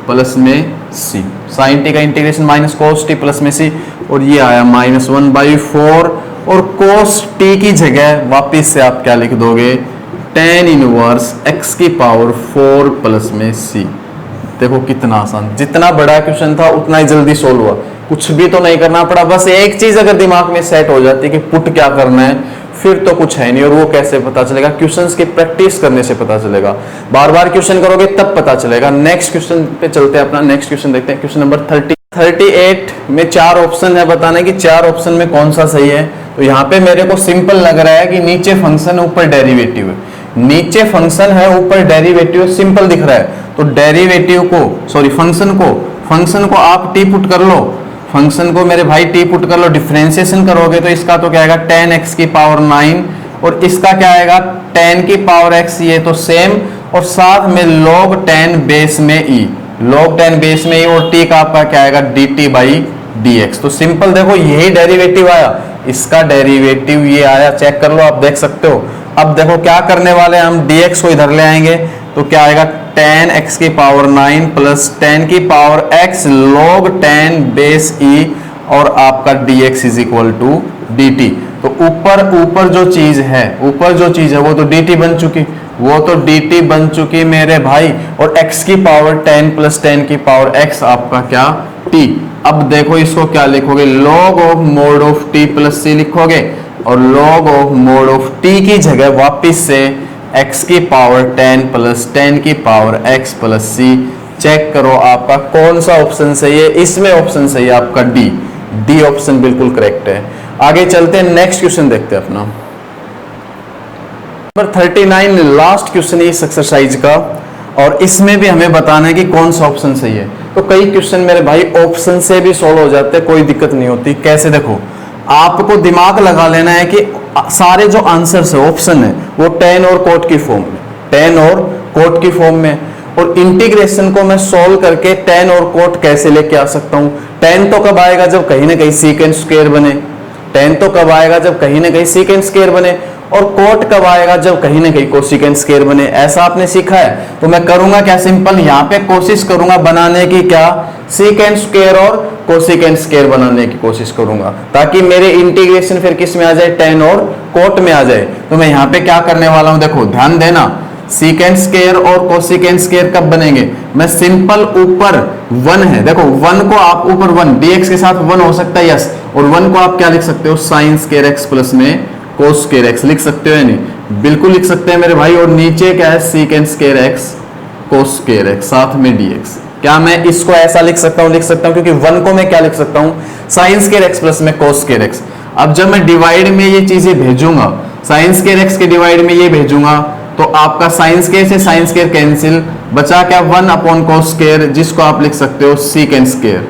प्लस में c। साइन t का integration minus cos t plus में c, और ये आया माइनस 1/4, और कोस t की जगह वापिस से आप क्या लिख दोगे, tan इनवर्स x की पावर 4 प्लस में c। देखो कितना आसान, जितना बड़ा क्वेश्चन था उतना ही जल्दी सोल्व हुआ, कुछ भी तो नहीं करना पड़ा। बस एक चीज अगर दिमाग में सेट हो जाती है कि पुट क्या करना है, फिर तो कुछ है नहीं। और वो कैसे पता चलेगा, क्वेश्चंस की प्रैक्टिस करने से पता चलेगा। बार बार क्वेश्चन करोगे तब पता चलेगा। नेक्स्ट क्वेश्चन पे चलते हैं, अपना नेक्स्ट क्वेश्चन देखते हैं। क्वेश्चन नंबर 38 में 4 ऑप्शन है, बताने कि 4 ऑप्शन में कौन सा सही है। तो यहाँ पे मेरे को सिंपल लग रहा है कि नीचे फंक्शन ऊपर डेरिवेटिव है, नीचे फंक्शन है ऊपर डेरिवेटिव, सिंपल दिख रहा है। तो डेरिवेटिव को, सॉरी फंक्शन को आप टी पुट कर लो, फंक्शन को मेरे भाई टी पुट कर लो। डिफरेंशिएशन करोगे तो इसका तो क्या आएगा tan x की पावर 9, और इसका क्या आएगा tan की पावर x, ये तो सेम, और साथ में log tan बेस में e, log tan बेस में e, और t का आपका क्या आएगा dt बाई dx। तो सिंपल देखो यही डेरिवेटिव आया, इसका डेरिवेटिव ये आया, चेक कर लो, आप देख सकते हो। अब देखो क्या करने वाले हैं हम, dx को इधर ले आएंगे, तो क्या आएगा 10x की पावर 9 प्लस 10 की power x log 10 base e और आपका dx is equal to dt। तो ऊपर जो चीज है वो तो dt बन चुकी मेरे भाई, और x की पावर 10 प्लस 10 की पावर x आपका क्या t। अब देखो इसको क्या लिखोगे, log of mode of t plus c लिखोगे, और log of mode of t की जगह वापिस से x की पावर 10 प्लस 10 की power x plus c। Check करो आपका कौन सा ऑप्शन सही है, इसमें ऑप्शन सही है आपका डी ऑप्शन बिल्कुल करेक्ट है। आगे चलते हैं, नेक्स्ट क्वेश्चन देखते हैं अपना नंबर 39, लास्ट क्वेश्चन है इस एक्सरसाइज का, और इसमें भी हमें बताना है कि कौन सा ऑप्शन सही है। तो कई क्वेश्चन मेरे भाई ऑप्शन से भी सॉल्व हो जाते हैं, कोई दिक्कत नहीं होती। कैसे, देखो आपको दिमाग लगा लेना है कि सारे जो आंसर्स है ऑप्शन है वो टेन और कोट की फॉर्म में, और इंटीग्रेशन को मैं सॉल्व करके टेन और कोट कैसे लेके आ सकता हूं। टेन तो कब आएगा जब कहीं ना कहीं सीकेंट स्क्वायर बने, और कोट कब आएगा जब कहीं ना कहीं कोसिकेंट स्क्वायर बने। ऐसा आपने सीखा है। तो मैं करूंगा क्या, सिंपल यहाँ पे कोशिश करूंगा बनाने की, क्या सीकेंट स्क्वायर और कोसिकेंट स्क्वायर बनाने की कोशिश करूंगा, ताकि मेरे इंटीग्रेशन फिर किस में आ जाए, टेन और कोट में आ जाए। तो मैं यहाँ पे क्या करने वाला हूं, देखो ध्यान देना, सीकेंट स्क्वायर और कोसिकेंट स्क्वायर कब बनेंगे। मैं सिंपल ऊपर 1 है, देखो 1 को आप ऊपर 1 dx के साथ 1 हो सकता है, यस, और 1 को आप क्या लिख सकते हो, साइन स्क्वायर x प्लस में कोस स्क्वायर x लिख सकते हो या नहीं, बिल्कुल लिख सकते हैं मेरे भाई। और नीचे क्या है, secant square x cos square x साथ में dx। क्या मैं इसको ऐसा लिख सकता हूं, क्योंकि 1 को मैं क्या लिख सकता हूं, साइन स्क्वायर x प्लस में कोस स्क्वायर x। अब जब मैं डिवाइड में ये चीजें भेजूंगा, साइन स्क्वायर x के डिवाइड में ये भेजूंगा, तो आपका साइन स्क्वायर से साइन स्क्वायर कैंसिल, बचा क्या 1 अपॉन कोस स्क्वायर, जिसको आप लिख सकते हो secant square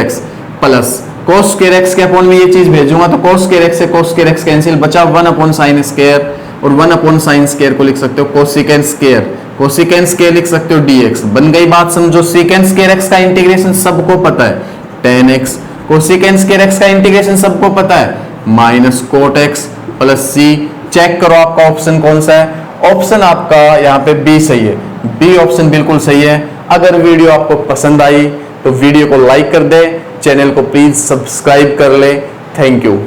x plus cos square x के अपॉन में ये चीज भेजूंगा, तो कोस स्क्वायर x से कोस स्क्वायर x कैंसिल, बचा 1 अपॉन साइन स्क्वायर, और 1 अपॉन साइन स्क्वायर को लिख सकते हो कोसिकेंट स्क्वायर लिख सकते हो dx। बन गई बात, समझो। सीकेंट स्क्वायर x का इंटीग्रेशन सबको पता है 10x, कोसिकेंट स्क्वायर x का इंटीग्रेशन सबको पता है minus cot x plus c। Check करो आपका ऑप्शन कौन सा है, ऑप्शन आपका यहाँ पे बी सही है, बी ऑप्शन बिल्कुल सही है। अगर वीडियो आपको पसंद आई तो वीडियो को लाइक कर दे, चैनल को प्लीज सब्सक्राइब कर ले। Thank you.